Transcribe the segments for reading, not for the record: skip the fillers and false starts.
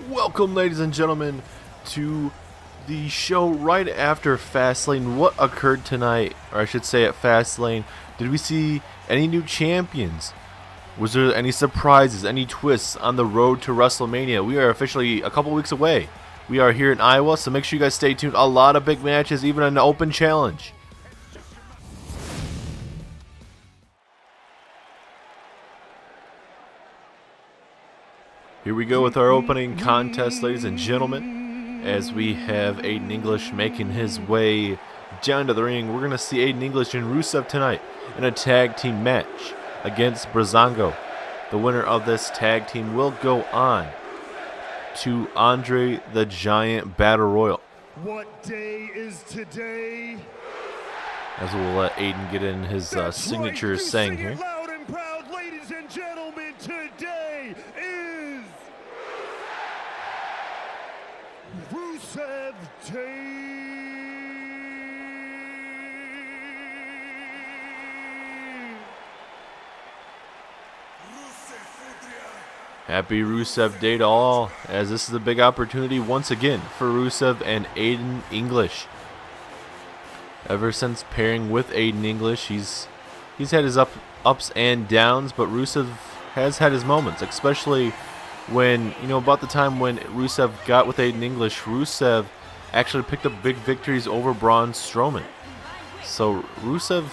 Welcome, ladies and gentlemen, to the show right after Fastlane. What occurred tonight, or I should say at Fastlane? Did we see any new champions? Was there any surprises, any twists on the road to Wrestlemania? We are officially a couple weeks away. We are here in Iowa, so make sure you guys stay tuned. A lot of big matches, even an open challenge. Here we go with our opening contest, ladies and gentlemen, as we have Aiden English making his way down to the ring. We're going to see Aiden English and Rusev tonight in a tag team match against Breezango. The winner of this tag team will go on to Andre the Giant Battle Royal. What day is today? As we'll let Aiden get in his signature saying here. Loud and proud, ladies and gentlemen, today is Rusev Day. Happy Rusev Day to all, as this is a big opportunity once again for Rusev and Aiden English. Ever since pairing with Aiden English, he's had his ups and downs, but Rusev has had his moments, especially when, about the time when Rusev got with Aiden English, Rusev actually picked up big victories over Braun Strowman. So Rusev,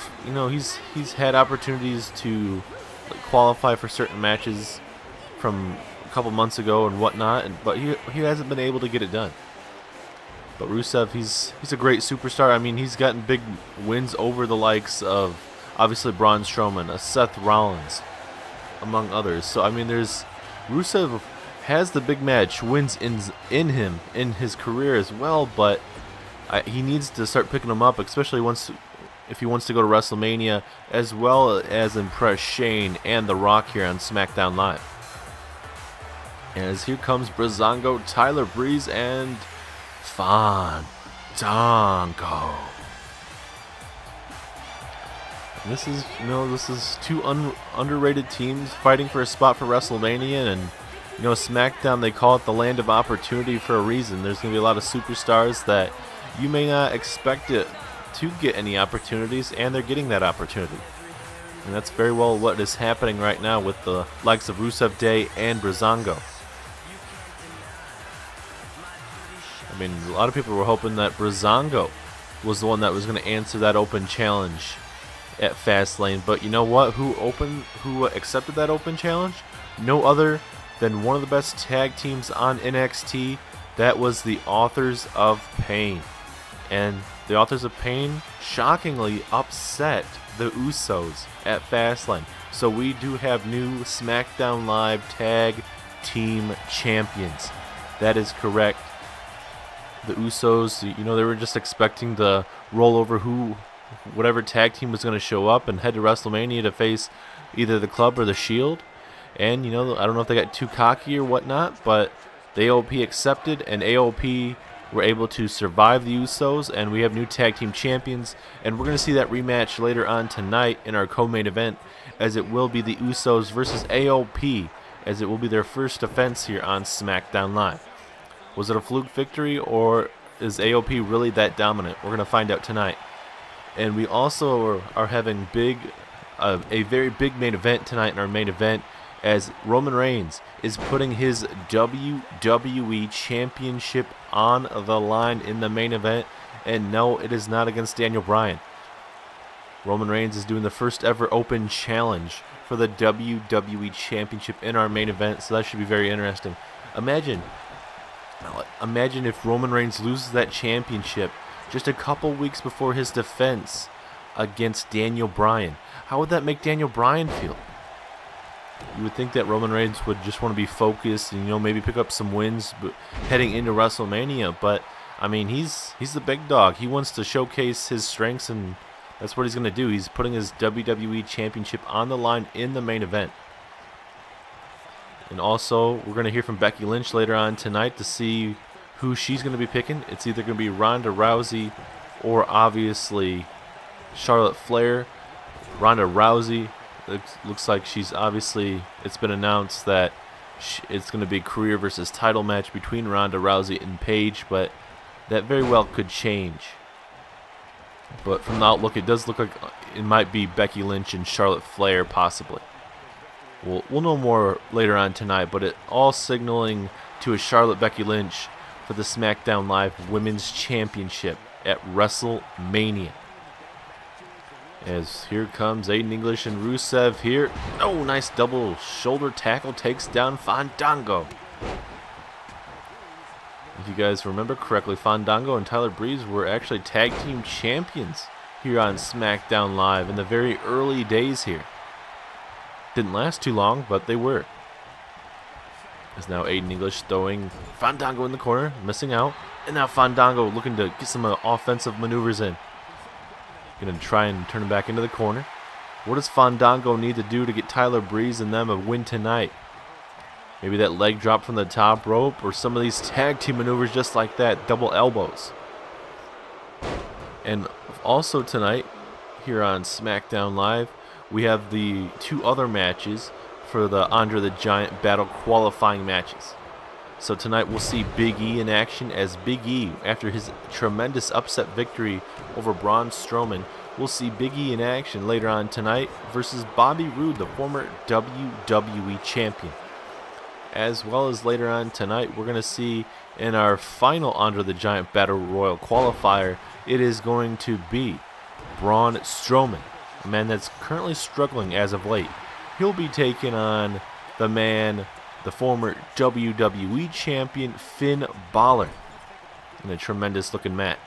he's had opportunities to qualify for certain matches from a couple months ago and whatnot, but he hasn't been able to get it done. But Rusev, he's a great superstar. I mean, he's gotten big wins over the likes of, obviously, Braun Strowman, Seth Rollins, among others. So, I mean, Rusev has the big match wins in him in his career as well, but he needs to start picking them up, especially if he wants to go to WrestleMania, as well as impress Shane and The Rock here on SmackDown Live. As here comes Breezango, Tyler Breeze, and Fandango. This is two underrated teams fighting for a spot for WrestleMania, and SmackDown, they call it the land of opportunity for a reason. There's going to be a lot of superstars that you may not expect it to get any opportunities, and they're getting that opportunity. And that's very well what is happening right now with the likes of Rusev Day and Breezango. I mean, a lot of people were hoping that Breezango was the one that was going to answer that open challenge at Fastlane, but you know what? Who accepted that open challenge? No other than one of the best tag teams on NXT. That was the Authors of Pain, and the Authors of Pain shockingly upset the Usos at Fastlane. So we do have new SmackDown Live tag team champions. That is correct. The Usos, they were just expecting to roll over whatever tag team was going to show up and head to WrestleMania to face either the Club or the Shield. And, I don't know if they got too cocky or whatnot, but the AOP accepted, and AOP were able to survive the Usos, and we have new tag team champions. And we're going to see that rematch later on tonight in our co-main event, as it will be the Usos versus AOP, as it will be their first defense here on SmackDown Live. Was it a fluke victory, or is AOP really that dominant? We're going to find out tonight. And we also are having a very big main event tonight in our main event, as Roman Reigns is putting his WWE Championship on the line in the main event. And no, it is not against Daniel Bryan. Roman Reigns is doing the first ever open challenge for the WWE Championship in our main event, so that should be very interesting. Imagine if Roman Reigns loses that championship just a couple weeks before his defense against Daniel Bryan. How would that make Daniel Bryan feel? You would think that Roman Reigns would just want to be focused and maybe pick up some wins heading into WrestleMania, but I mean, he's the big dog. He wants to showcase his strengths, and that's what he's going to do. He's putting his WWE Championship on the line in the main event. And also, we're going to hear from Becky Lynch later on tonight to see who she's going to be picking. It's either going to be Ronda Rousey or obviously Charlotte Flair. Ronda Rousey, it looks like she's obviously, it's been announced that it's going to be a career versus title match between Ronda Rousey and Paige, but that very well could change. But from the outlook, it does look like it might be Becky Lynch and Charlotte Flair, possibly. We'll know more later on tonight, but it all signaling to a Charlotte Becky Lynch for the SmackDown Live Women's Championship at WrestleMania. As here comes Aiden English and Rusev here. Oh, nice double shoulder tackle, takes down Fandango. If you guys remember correctly, Fandango and Tyler Breeze were actually tag team champions here on SmackDown Live in the very early days here. Didn't last too long, but they were. As now Aiden English throwing Fandango in the corner, missing out. And now Fandango looking to get some offensive maneuvers in. Going to try and turn him back into the corner. What does Fandango need to do to get Tyler Breeze and them a win tonight? Maybe that leg drop from the top rope, or some of these tag team maneuvers just like that, double elbows. And also tonight, here on SmackDown Live, we have the two other matches for the Andre the Giant Battle qualifying matches. So tonight we'll see Big E in action, as Big E, after his tremendous upset victory over Braun Strowman, we'll see Big E in action later on tonight versus Bobby Roode, the former WWE champion. As well as later on tonight, we're going to see in our final Andre the Giant Battle Royal qualifier, it is going to be Braun Strowman, a man that's currently struggling as of late. He'll be taking on the former WWE champion Finn Balor in a tremendous looking match.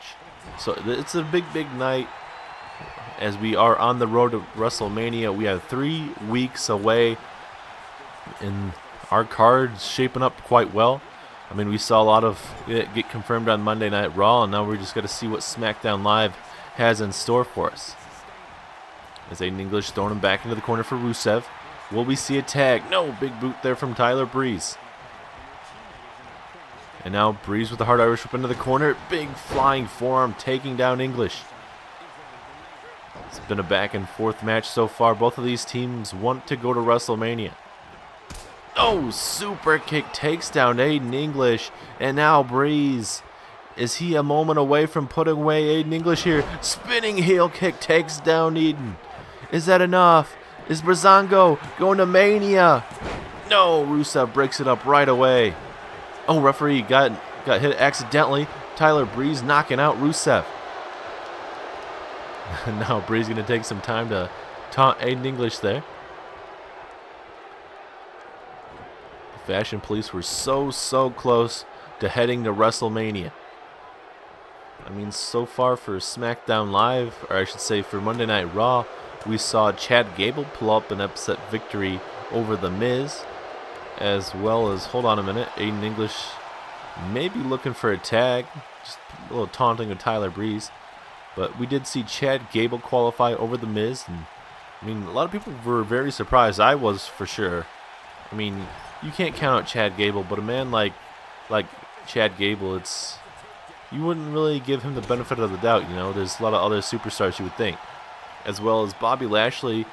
So it's a big night as we are on the road to WrestleMania. We have 3 weeks away, and our card's shaping up quite well. I mean, we saw a lot of it get confirmed on Monday Night Raw, and now we're just going to see what SmackDown Live has in store for us. As Aiden English throwing him back into the corner for Rusev. Will we see a tag? No, big boot there from Tyler Breeze. And now Breeze with the hard Irish whip into the corner. Big flying forearm taking down English. It's been a back and forth match so far. Both of these teams want to go to WrestleMania. Oh, super kick takes down Aiden English. And now Breeze. Is he a moment away from putting away Aiden English here? Spinning heel kick takes down Aiden. Is that enough? Is Breezango going to Mania? No, Rusev breaks it up right away. Oh, referee got hit accidentally. Tyler Breeze knocking out Rusev. Now Breeze going to take some time to taunt Aiden English there. The Fashion Police were so close to heading to WrestleMania. I mean, so far for SmackDown Live, or I should say for Monday Night Raw, we saw Chad Gable pull up an upset victory over The Miz, as well as, hold on a minute, Aiden English may be looking for a tag, just a little taunting of Tyler Breeze. But we did see Chad Gable qualify over The Miz, and I mean, a lot of people were very surprised. I was, for sure. I mean, you can't count out Chad Gable, but a man like Chad Gable, you wouldn't really give him the benefit of the doubt, you know. There's a lot of other superstars you would think. As well as Bobby Lashley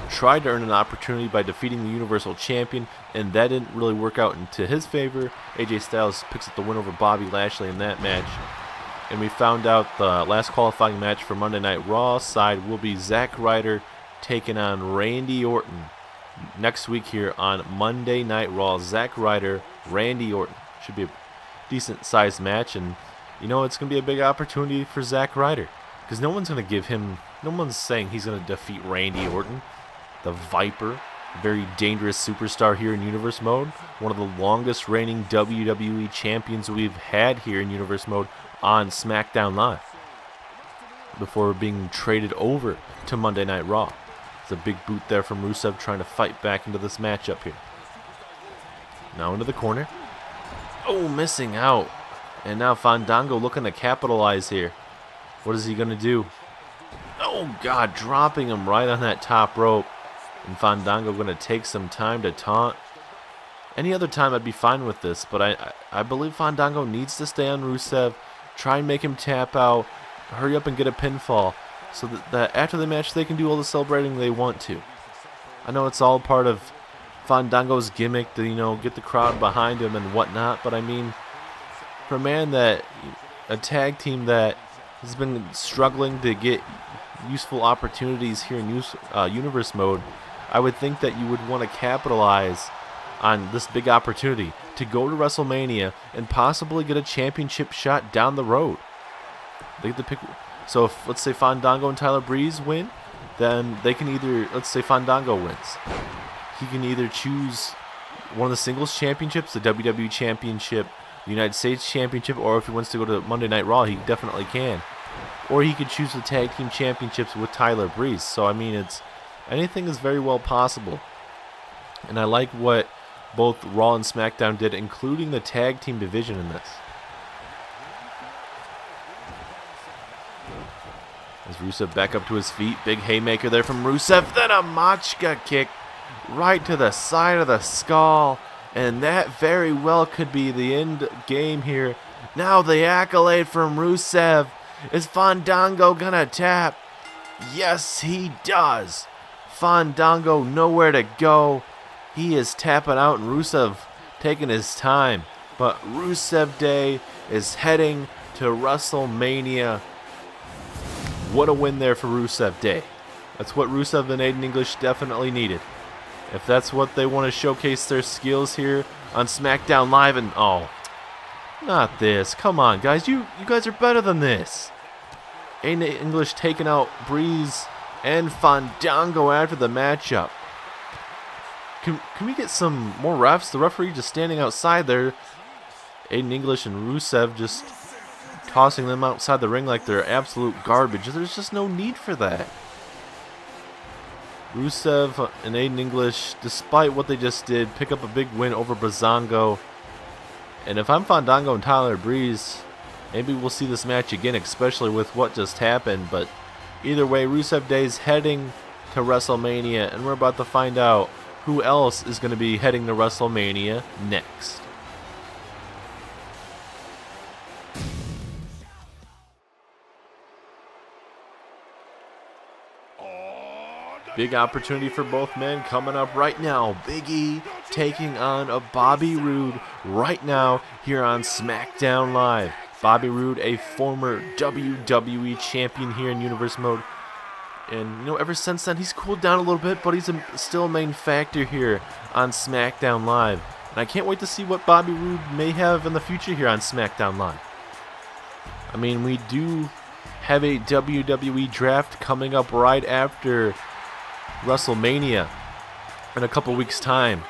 tried to earn an opportunity by defeating the Universal Champion, and that didn't really work out into his favor. AJ Styles picks up the win over Bobby Lashley in that match. And we found out the last qualifying match for Monday Night Raw side will be Zack Ryder taking on Randy Orton next week here on Monday Night Raw. Zack Ryder, Randy Orton. Should be a decent sized match, and you know, it's going to be a big opportunity for Zack Ryder, because no one's saying he's going to defeat Randy Orton, the Viper, a very dangerous superstar here in Universe Mode, one of the longest reigning WWE champions we've had here in Universe Mode on SmackDown Live, before being traded over to Monday Night Raw. There's a big boot there from Rusev trying to fight back into this matchup here. Now into the corner. Oh, missing out. And now Fandango looking to capitalize here. What is he going to do? Oh, God, dropping him right on that top rope. And Fandango going to take some time to taunt. Any other time I'd be fine with this, but I believe Fandango needs to stay on Rusev, try and make him tap out, hurry up and get a pinfall, so that after the match they can do all the celebrating they want to. I know it's all part of Fandango's gimmick to, get the crowd behind him and whatnot. But I mean, for a tag team that has been struggling to get useful opportunities here in Universe Mode, I would think that you would want to capitalize on this big opportunity to go to WrestleMania and possibly get a championship shot down the road. They get to pick. So if, let's say, Fandango and Tyler Breeze win, then they can either, let's say Fandango wins, he can either choose one of the singles championships, the WWE Championship, the United States Championship, or if he wants to go to Monday Night Raw, he definitely can. Or he could choose the tag team championships with Tyler Breeze. So I mean, anything is very well possible. And I like what both Raw and SmackDown did, including the tag team division in this. As Rusev back up to his feet, big haymaker there from Rusev, then a Machka kick right to the side of the skull, and that very well could be the end game here. Now the accolade from Rusev. Is Fandango gonna tap? Yes, he does. Fandango nowhere to go. He is tapping out, and Rusev taking his time. But Rusev Day is heading to WrestleMania. What a win there for Rusev Day. That's what Rusev and Aiden English definitely needed. If that's what they want to showcase their skills here on SmackDown Live, and oh, not this. Come on, guys. You guys are better than this. Aiden English taking out Breeze and Fandango after the matchup. Can we get some more refs? The referee just standing outside there. Aiden English and Rusev just tossing them outside the ring like they're absolute garbage. There's just no need for that. Rusev and Aiden English, despite what they just did, pick up a big win over Breezango. And if I'm Fandango and Tyler Breeze, maybe we'll see this match again, especially with what just happened. But either way, Rusev Day is heading to WrestleMania, and we're about to find out who else is going to be heading to WrestleMania next. Big opportunity for both men coming up right now. Big E taking on a Bobby Roode right now here on SmackDown Live. Bobby Roode, a former WWE champion here in Universe Mode. And, ever since then, he's cooled down a little bit, but he's still a main factor here on SmackDown Live. And I can't wait to see what Bobby Roode may have in the future here on SmackDown Live. I mean, we do have a WWE draft coming up right after WrestleMania in a couple weeks' time.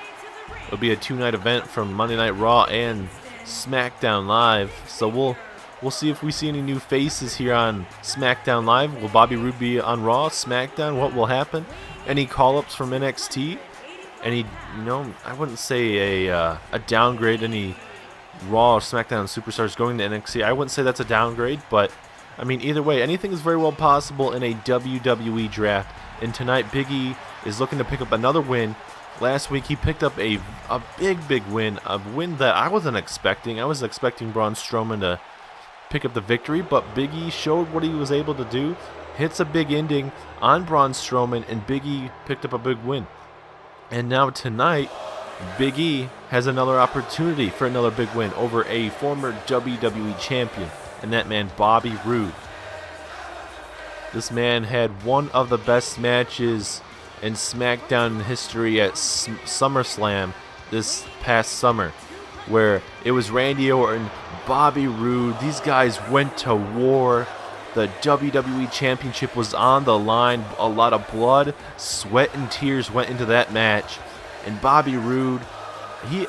It'll be a 2-night event from Monday Night Raw and SmackDown Live. So we'll see if we see any new faces here on SmackDown Live. Will Bobby Roode be on Raw, SmackDown? What will happen? Any call-ups from NXT? Any, I wouldn't say a downgrade. Any Raw or SmackDown superstars going to NXT? I wouldn't say that's a downgrade, but I mean, either way, anything is very well possible in a WWE draft. And tonight, Big E is looking to pick up another win. Last week, he picked up a big win, a win that I wasn't expecting. I was expecting Braun Strowman to pick up the victory, but Big E showed what he was able to do. Hits a big ending on Braun Strowman, and Big E picked up a big win. And now tonight, Big E has another opportunity for another big win over a former WWE champion, and that man, Bobby Roode. This man had one of the best matches in SmackDown history at SummerSlam this past summer, where it was Randy Orton, Bobby Roode. These guys went to war. The WWE Championship was on the line. A lot of blood, sweat, and tears went into that match. And Bobby Roode,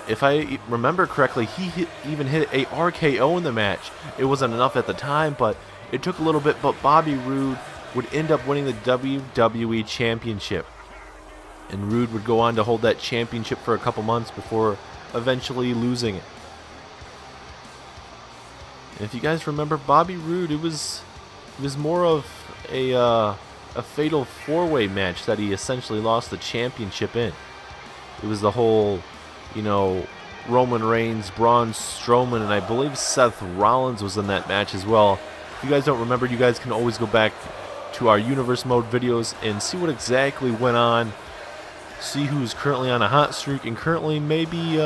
if I remember correctly, he even hit a RKO in the match. It wasn't enough at the time, but it took a little bit. But Bobby Roode would end up winning the WWE Championship. And Roode would go on to hold that championship for a couple months before eventually losing it. And if you guys remember, Bobby Roode, it was more of a fatal four-way match that he essentially lost the championship in. It was the whole, Roman Reigns, Braun Strowman, and I believe Seth Rollins was in that match as well. If you guys don't remember, you guys can always go back to our Universe Mode videos and see what exactly went on see who's currently on a hot streak and currently maybe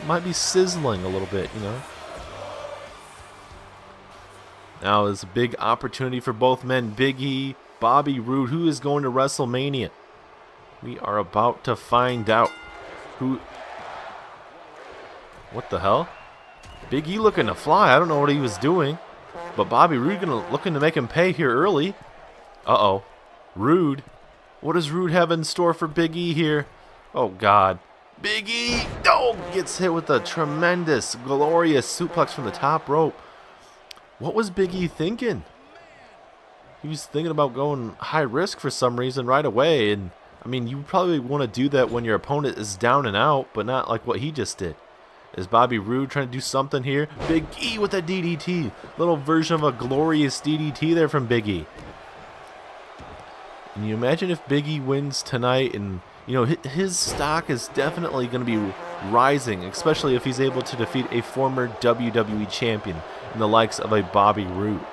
might be sizzling a little bit, you know. Now is a big opportunity for both men. Big E, Bobby Roode, who is going to WrestleMania. We are about to find out who. What the hell? Big E looking to fly. I don't know what he was doing, but Bobby Roode looking to make him pay here early. Uh-oh. Roode. What does Roode have in store for Big E here? Oh, God. Big E, oh, gets hit with a tremendous, glorious suplex from the top rope. What was Big E thinking? He was thinking about going high risk for some reason right away. And, I mean, you probably want to do that when your opponent is down and out, but not like what he just did. Is Bobby Roode trying to do something here? Big E with a DDT. Little version of a glorious DDT there from Big E. And you imagine if Big E wins tonight, and you know his stock is definitely going to be rising, especially if he's able to defeat a former WWE champion in the likes of a Bobby Roode.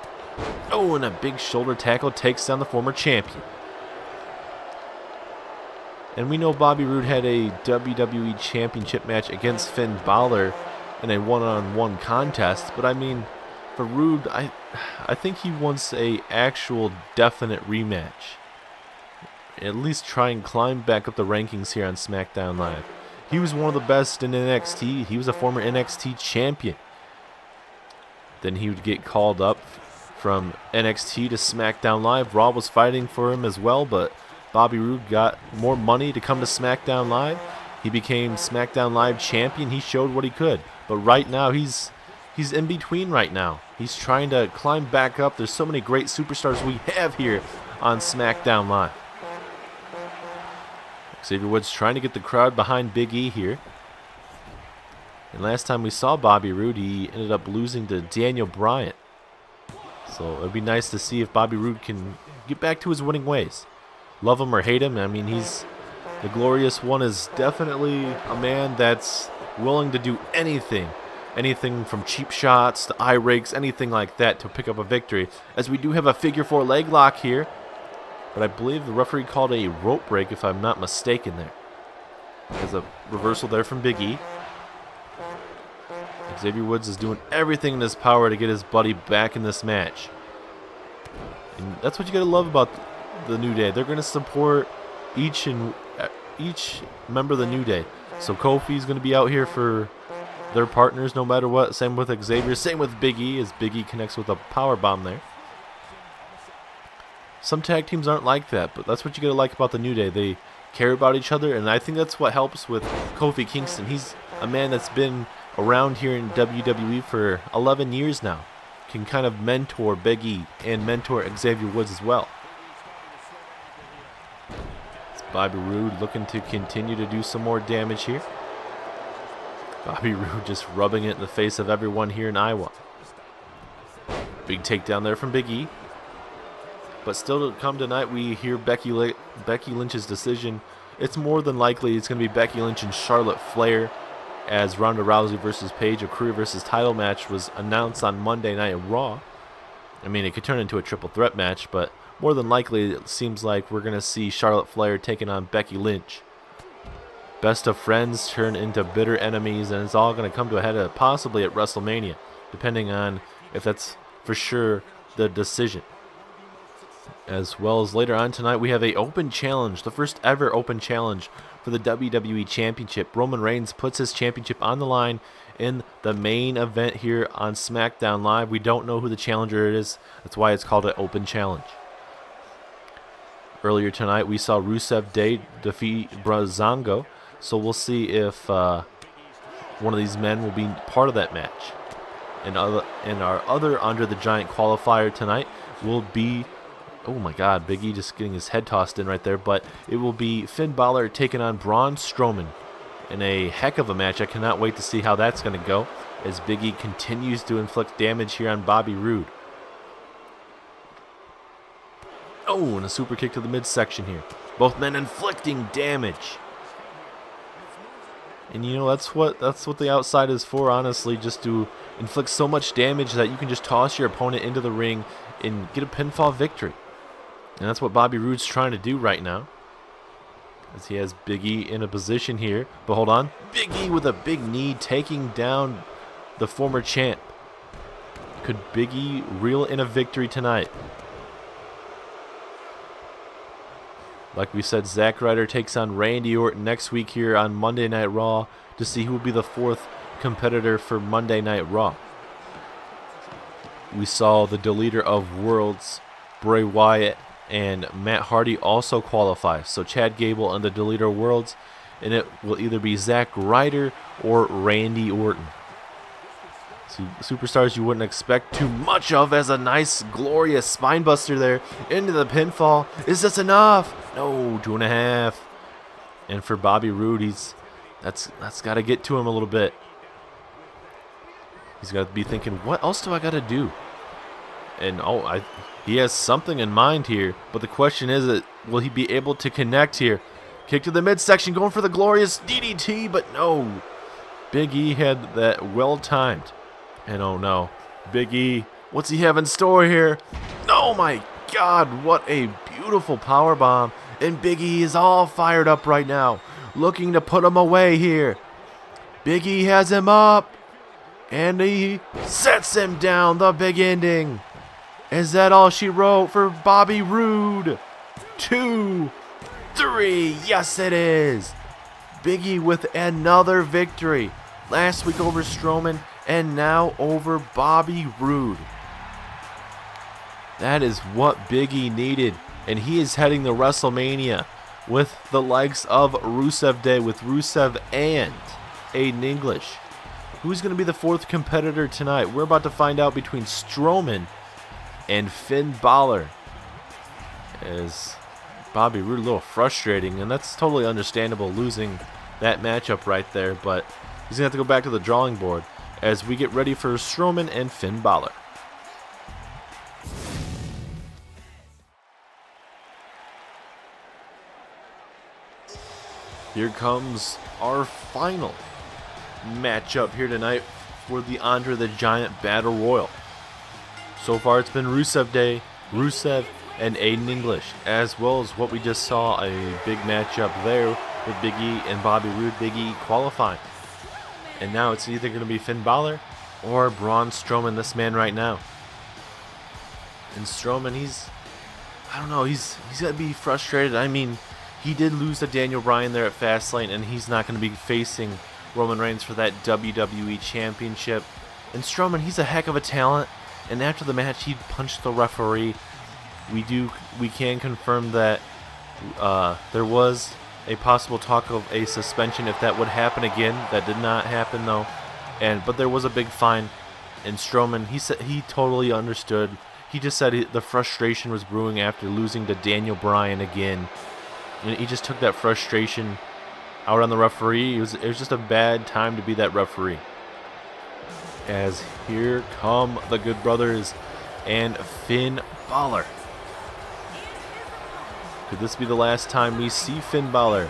Oh, and a big shoulder tackle takes down the former champion. And we know Bobby Roode had a WWE championship match against Finn Balor in a one-on-one contest, but I mean, for Roode, I think he wants a actual definite rematch. At least try and climb back up the rankings here on SmackDown Live. He was one of the best in NXT. He was a former NXT champion. Then he would get called up from NXT to SmackDown Live. Raw was fighting for him as well, but Bobby Roode got more money to come to SmackDown Live. He became SmackDown Live champion. He showed what he could. But right now, he's in between right now. He's trying to climb back up. There's so many great superstars we have here on SmackDown Live. Xavier Woods trying to get the crowd behind Big E here. And last time we saw Bobby Roode, he ended up losing to Daniel Bryan. So it'd be nice to see if Bobby Roode can get back to his winning ways. Love him or hate him, I mean, he's the glorious one is definitely a man that's willing to do anything. Anything from cheap shots to eye rakes, anything like that to pick up a victory. As we do have a figure 4 leg lock here. But I believe the referee called a rope break, if I'm not mistaken there. There's a reversal there from Big E. Xavier Woods is doing everything in his power to get his buddy back in this match. And that's what you gotta love about the New Day. They're gonna support each member of the New Day. So Kofi's gonna be out here for their partners no matter what. Same with Xavier. Same with Big E, as Big E connects with a power bomb there. Some tag teams aren't like that, but that's what you gotta like about the New Day. They care about each other, and I think that's what helps with Kofi Kingston. He's a man that's been around here in WWE for 11 years now. Can kind of mentor Big E and mentor Xavier Woods as well. It's Bobby Roode looking to continue to do some more damage here. Bobby Roode just rubbing it in the face of everyone here in Iowa. Big takedown there from Big E. But still to come tonight, we hear Becky Lynch's decision. It's more than likely it's going to be Becky Lynch and Charlotte Flair, as Ronda Rousey versus Paige, a career versus title match, was announced on Monday Night Raw. I mean, it could turn into a triple threat match, but more than likely it seems like we're going to see Charlotte Flair taking on Becky Lynch. Best of friends turn into bitter enemies, and it's all going to come to a head possibly at WrestleMania, depending on if that's for sure the decision. As well as later on tonight, we have an open challenge, the first ever open challenge for the WWE Championship. Roman Reigns puts his championship on the line in the main event here on SmackDown Live. We don't know who the challenger is. That's why it's called an open challenge. Earlier tonight, we saw Rusev Day defeat Breezango. So we'll see if one of these men will be part of that match. And our other Andre the Giant qualifier tonight will be... Oh my God, Big E just getting his head tossed in right there. But it will be Finn Balor taking on Braun Strowman in a heck of a match. I cannot wait to see how that's going to go as Big E continues to inflict damage here on Bobby Roode. Oh, and a super kick to the midsection here. Both men inflicting damage. And you know, that's what the outside is for, honestly, just to inflict so much damage that you can just toss your opponent into the ring and get a pinfall victory. And that's what Bobby Roode's trying to do right now. as he has Big E in a position here. But hold on. Big E with a big knee taking down the former champ. Could Big E reel in a victory tonight? Like we said, Zack Ryder takes on Randy Orton next week here on Monday Night Raw to see who will be the fourth competitor for Monday Night Raw. We saw the Deleter of Worlds, Bray Wyatt, and Matt Hardy also qualify. So Chad Gable and the Deleter of Worlds, and it will either be Zack Ryder or Randy Orton. So superstars you wouldn't expect too much of, as a nice, glorious spinebuster there into the pinfall. Is this enough? No, 2.5. And for Bobby Roode, that's got to get to him a little bit. He's got to be thinking, what else do I got to do? And he has something in mind here, but the question is, will he be able to connect here? Kick to the midsection, going for the glorious DDT, but no. Big E had that well timed. And oh no, Big E, what's he have in store here? Oh my God, what a beautiful powerbomb. And Big E is all fired up right now, looking to put him away here. Big E has him up, and he sets him down. The big ending. Is that all she wrote for Bobby Roode? 2, 3, yes it is. Big E with another victory. Last week over Strowman, and now over Bobby Roode. That is what Big E needed, and he is heading to WrestleMania with the likes of Rusev Day, with Rusev and Aiden English. Who's going to be the fourth competitor tonight? We're about to find out between Strowman and Finn Balor. As Bobby Roode, a little frustrating, and that's totally understandable, losing that matchup right there, but he's going to have to go back to the drawing board as we get ready for Strowman and Finn Balor. Here comes our final matchup here tonight for the Andre the Giant Battle Royal. So far it's been Rusev Day, Rusev, and Aiden English, as well as what we just saw, a big matchup there with Big E and Bobby Roode. Big E qualifying. And now it's either going to be Finn Balor or Braun Strowman, this man right now. And Strowman, I don't know, he's got to be frustrated. I mean, he did lose to Daniel Bryan there at Fastlane, and he's not going to be facing Roman Reigns for that WWE Championship. And Strowman, he's a heck of a talent. And after the match, he punched the referee. We can confirm that there was a possible talk of a suspension if that would happen again. That did not happen though, but there was a big fine. And Strowman, he said he totally understood. He just said the frustration was brewing after losing to Daniel Bryan again, and he just took that frustration out on the referee. It was just a bad time to be that referee. As here come the Good Brothers and Finn Balor. Could this be the last time we see Finn Balor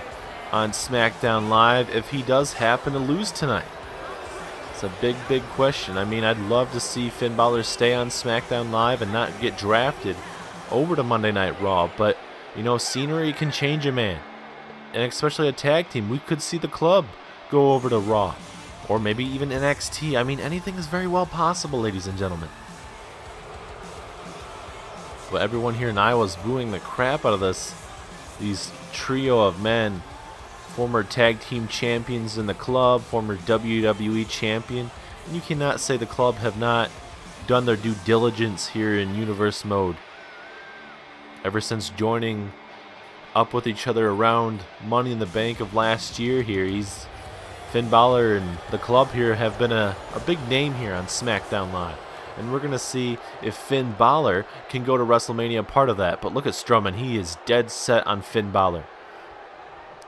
on SmackDown Live if he does happen to lose tonight? It's a big, big question. I mean, I'd love to see Finn Balor stay on SmackDown Live and not get drafted over to Monday Night Raw, but, you know, scenery can change a man, and especially a tag team. We could see the club go over to Raw, or maybe even NXT. I mean, anything is very well possible, ladies and gentlemen. But everyone here in Iowa is booing the crap out of these trio of men. Former tag team champions in the club, former WWE champion. And you cannot say the club have not done their due diligence here in Universe Mode. Ever since joining up with each other around Money in the Bank of last year here, Finn Balor and the club here have been a big name here on SmackDown Live. And we're going to see if Finn Balor can go to WrestleMania, part of that. But look at Strowman. He is dead set on Finn Balor.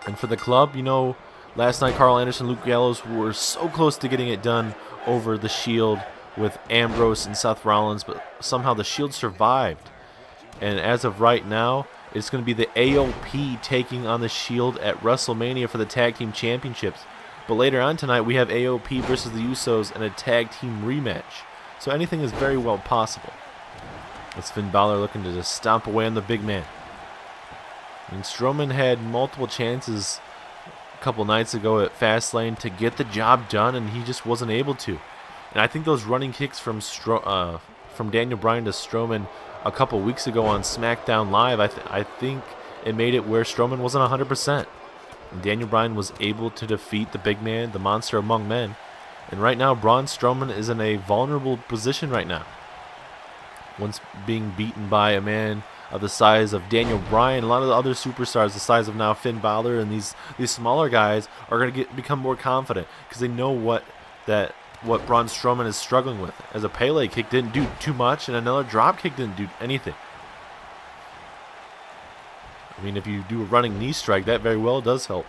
And for the club, you know, last night Carl Anderson, Luke Gallows were so close to getting it done over the Shield with Ambrose and Seth Rollins, but somehow the Shield survived. And as of right now, it's going to be the AOP taking on the Shield at WrestleMania for the Tag Team Championships. But later on tonight, we have AOP versus the Usos in a tag team rematch. So anything is very well possible. It's Finn Balor looking to just stomp away on the big man. I mean, Strowman had multiple chances a couple nights ago at Fastlane to get the job done, and he just wasn't able to. And I think those running kicks from Daniel Bryan to Strowman a couple weeks ago on SmackDown Live, I think it made it where Strowman wasn't 100%. And Daniel Bryan was able to defeat the big man, the monster among men. And right now, Braun Strowman is in a vulnerable position right now. Once being beaten by a man of the size of Daniel Bryan, a lot of the other superstars the size of now Finn Balor and these smaller guys are going to become more confident because they know what Braun Strowman is struggling with. As a Pele kick didn't do too much, and another drop kick didn't do anything. I mean, if you do a running knee strike, that very well does help.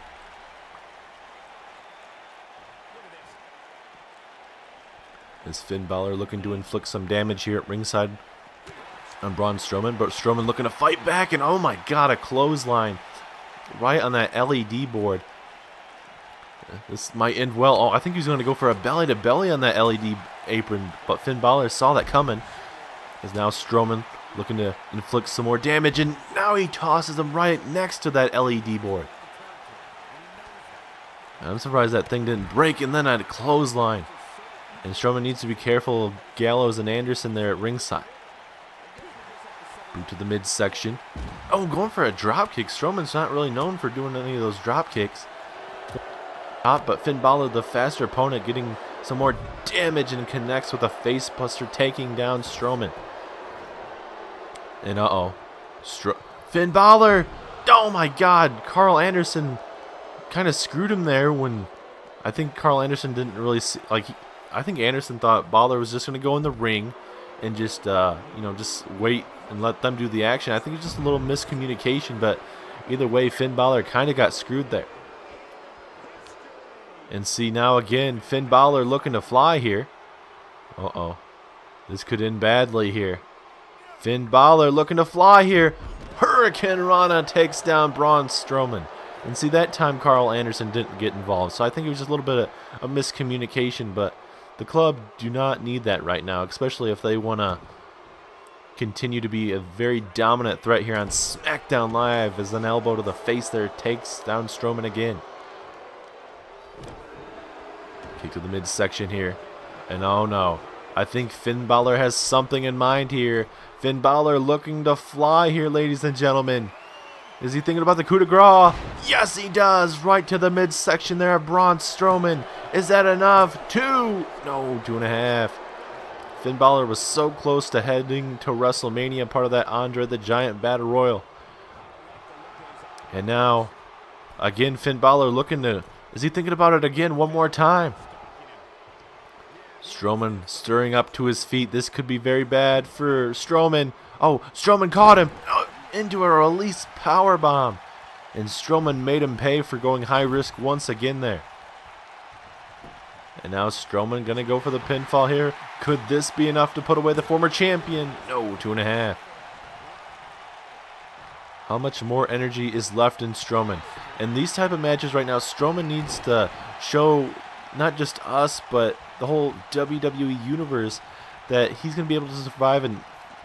Is Finn Balor looking to inflict some damage here at ringside on Braun Strowman, but Strowman looking to fight back, and oh my god, a clothesline right on that LED board. This might end well. Oh, I think he's going to go for a belly-to-belly on that LED apron, but Finn Balor saw that coming. Is now Strowman looking to inflict some more damage, and now he tosses him right next to that LED board. I'm surprised that thing didn't break, and then a clothesline. And Strowman needs to be careful of Gallows and Anderson there at ringside. Boot to the midsection. Oh, going for a drop kick. Strowman's not really known for doing any of those drop kicks. But Finn Balor, the faster opponent, getting some more damage and connects with a face buster, taking down Strowman. And Finn Balor! Oh my god! Carl Anderson kind of screwed him there when I think Carl Anderson didn't really see, I think Anderson thought Balor was just going to go in the ring and just, just wait and let them do the action. I think it's just a little miscommunication, but either way, Finn Balor kind of got screwed there. And see now again, Finn Balor looking to fly here. This could end badly here. Finn Balor looking to fly here. Hurricane Rana takes down Braun Strowman. And see, that time Carl Anderson didn't get involved. So I think it was just a little bit of miscommunication, but the club do not need that right now, especially if they want to continue to be a very dominant threat here on SmackDown Live, as an elbow to the face there takes down Strowman again. Kick to the midsection here. And oh no, I think Finn Balor has something in mind here. Finn Balor looking to fly here, ladies and gentlemen. Is he thinking about the coup de grace? Yes, he does. Right to the midsection there of Braun Strowman. Is that enough? 2. No, 2.5. Finn Balor was so close to heading to WrestleMania, part of that Andre the Giant Battle Royal. And now, again, Finn Balor looking to... Is he thinking about it again one more time? Strowman stirring up to his feet. This could be very bad for Strowman. Oh, Strowman caught him. Into a release powerbomb. And Strowman made him pay for going high risk once again there. And now Strowman going to go for the pinfall here. Could this be enough to put away the former champion? No, 2.5. How much more energy is left in Strowman? In these type of matches right now, Strowman needs to show not just us, but the whole WWE universe that he's going to be able to survive and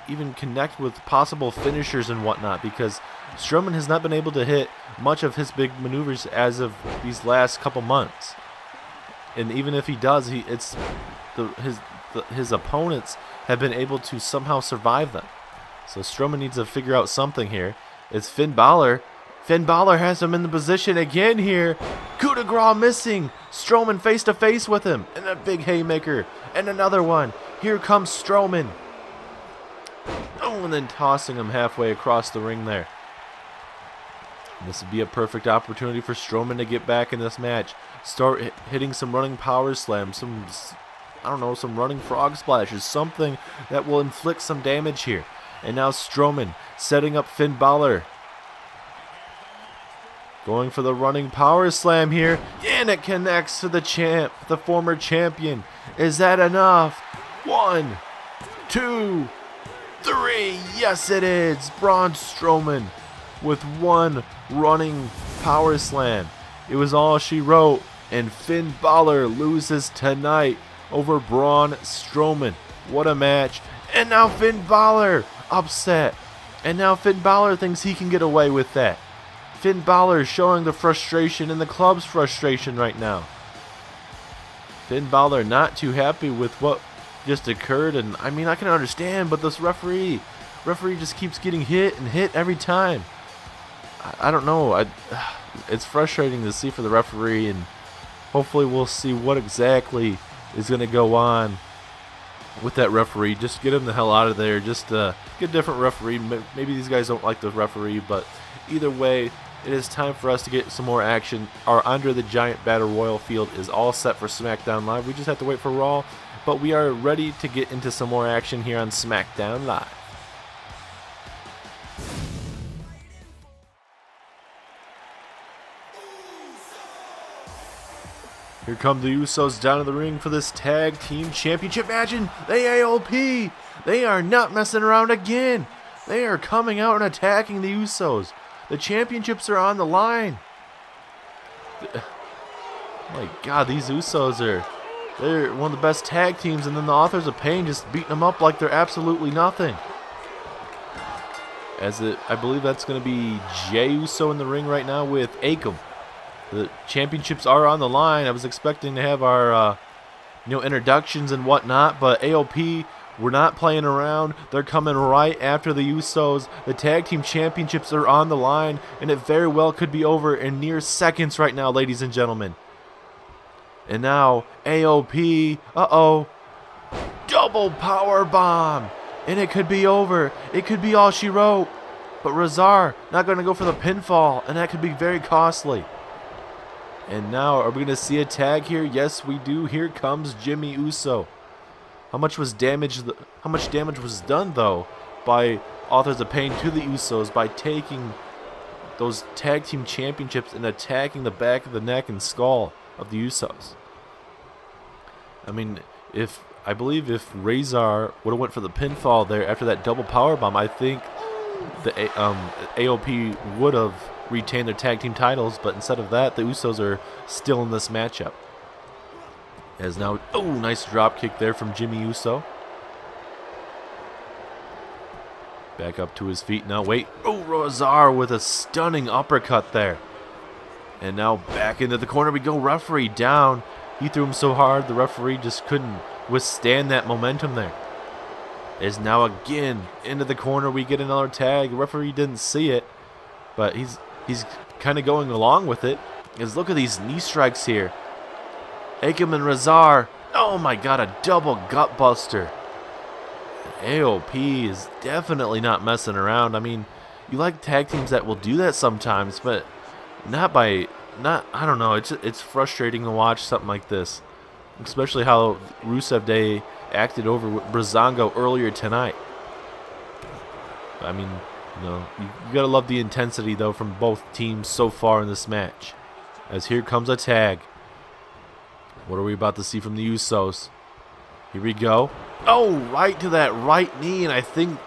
even connect with possible finishers and whatnot, because Strowman has not been able to hit much of his big maneuvers as of these last couple months. And even if he does, his opponents have been able to somehow survive them. So Strowman needs to figure out something here. It's Finn Balor. Finn Balor has him in the position again here. Coup de grace missing. Strowman face to face with him. And a big haymaker. And another one. Here comes Strowman. Oh, and then tossing him halfway across the ring there. And this would be a perfect opportunity for Strowman to get back in this match. Start hitting some running power slams. Some running frog splashes. Something that will inflict some damage here. And now Strowman setting up Finn Balor. Going for the running power slam here. And it connects to the champ, the former champion. Is that enough? 1, 2, 3. Yes, it is. Braun Strowman with one running power slam. It was all she wrote. And Finn Balor loses tonight over Braun Strowman. What a match. And now Finn Balor upset. And now Finn Balor thinks he can get away with that. Finn Balor showing the frustration and the club's frustration right now. Finn Balor not too happy with what just occurred, and I mean, I can understand, but this referee just keeps getting hit and hit every time. I don't know. It's frustrating to see for the referee, and hopefully we'll see what exactly is going to go on with that referee. Just get him the hell out of there. Just get a different referee. Maybe these guys don't like the referee, but either way, it is time for us to get some more action. Our Andre the Giant Battle Royal field is all set for SmackDown Live. We just have to wait for Raw, but we are ready to get into some more action here on SmackDown Live. Here come the Usos down to the ring for this tag team championship match. And the AOP, they are not messing around again. They are coming out and attacking the Usos. The championships are on the line. My God, these Usos they're one of the best tag teams, and then the Authors of Pain just beating them up like they're absolutely nothing. I believe that's going to be Jey Uso in the ring right now with Akam. The championships are on the line. I was expecting to have our introductions and whatnot, but AOP, we're not playing around. They're coming right after the Usos. The tag team championships are on the line, and it very well could be over in mere seconds right now, ladies and gentlemen. And now AOP, double power bomb, and it could be over. It could be all she wrote. But Razar not going to go for the pinfall, and that could be very costly. And now, are we going to see a tag here? Yes, we do. Here comes Jimmy Uso. How much damage was done, though, by Authors of Pain to the Usos by taking those tag team championships and attacking the back of the neck and skull of the Usos? I mean, I believe if Razor would have went for the pinfall there after that double power bomb, I think the AOP would have retain their tag team titles, but instead of that, the Usos are still in this matchup. As now, nice drop kick there from Jimmy Uso. Back up to his feet now. Wait, Razor with a stunning uppercut there. And now back into the corner we go. Referee down. He threw him so hard, the referee just couldn't withstand that momentum there. As now again into the corner we get another tag. The referee didn't see it, but he's kind of going along with it. Because look at these knee strikes here. Akam and Razor. Oh my God, a double gut buster. AOP is definitely not messing around. I mean, you like tag teams that will do that sometimes, but I don't know. It's frustrating to watch something like this. Especially how Rusev Day acted over with Breezango earlier tonight. I mean, you gotta love the intensity though from both teams so far in this match. As here comes a tag. What are we about to see from the Usos? Here we go. Oh, right to that right knee, and I think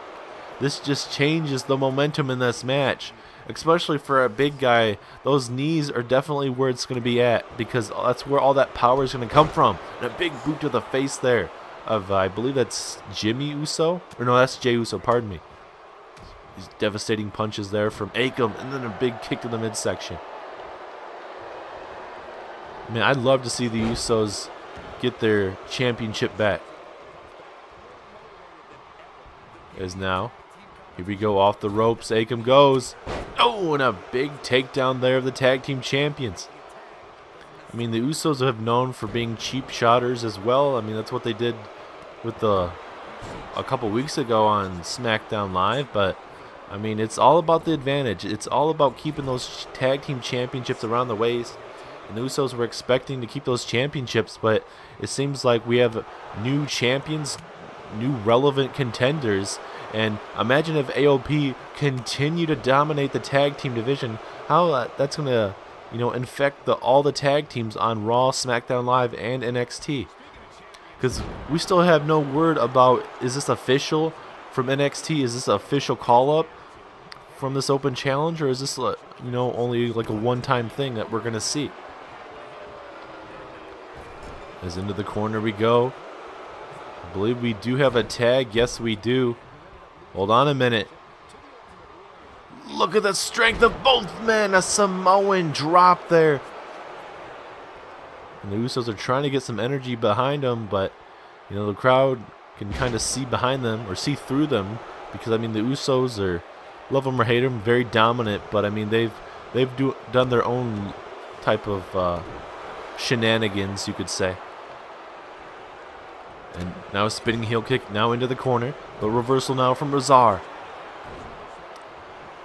this just changes the momentum in this match. Especially for a big guy, those knees are definitely where it's going to be at, because that's where all that power is going to come from. And a big boot to the face there of, I believe that's Jimmy Uso? Or no, that's Jey Uso, pardon me. These devastating punches there from Akam, and then a big kick to the midsection. Man, I'd love to see the Usos get their championship back. As now, here we go off the ropes. Akam goes. Oh, and a big takedown there of the tag team champions. I mean, the Usos have known for being cheap shotters as well. I mean, that's what they did with a couple weeks ago on SmackDown Live. But, I mean, it's all about the advantage. It's all about keeping those tag team championships around the waist. And the Usos were expecting to keep those championships, but it seems like we have new champions, new relevant contenders. And imagine if AOP continue to dominate the tag team division, how that's going to, infect all the tag teams on Raw, SmackDown Live, and NXT. Because we still have no word about, is this official from NXT? Is this an official call-up from this open challenge? Or is this, only like a one-time thing that we're going to see? As into the corner we go. I believe we do have a tag. Yes, we do. Hold on a minute. look at the strength of both men. A Samoan drop there. And the Usos are trying to get some energy behind them, but you know, the crowd can kind of see behind them or see through them, because I mean the Usos are, love them or hate them, very dominant, but I mean they've done their own type of shenanigans, you could say. And now a spinning heel kick now into the corner, but reversal now from Razar.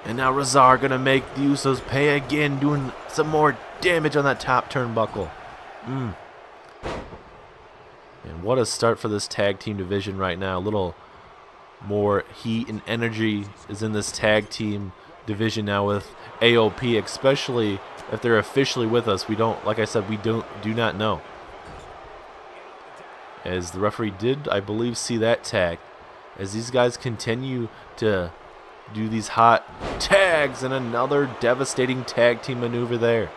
And now Razar gonna make the Usos pay again, doing some more damage on that top turnbuckle. And what a start for this tag team division right now. A little more heat and energy is in this tag team division now with AOP, especially if they're officially with us. We don't, like I said, we do not know. As the referee did, I believe, see that tag. As these guys continue to do these hot tags, and another devastating tag team maneuver there.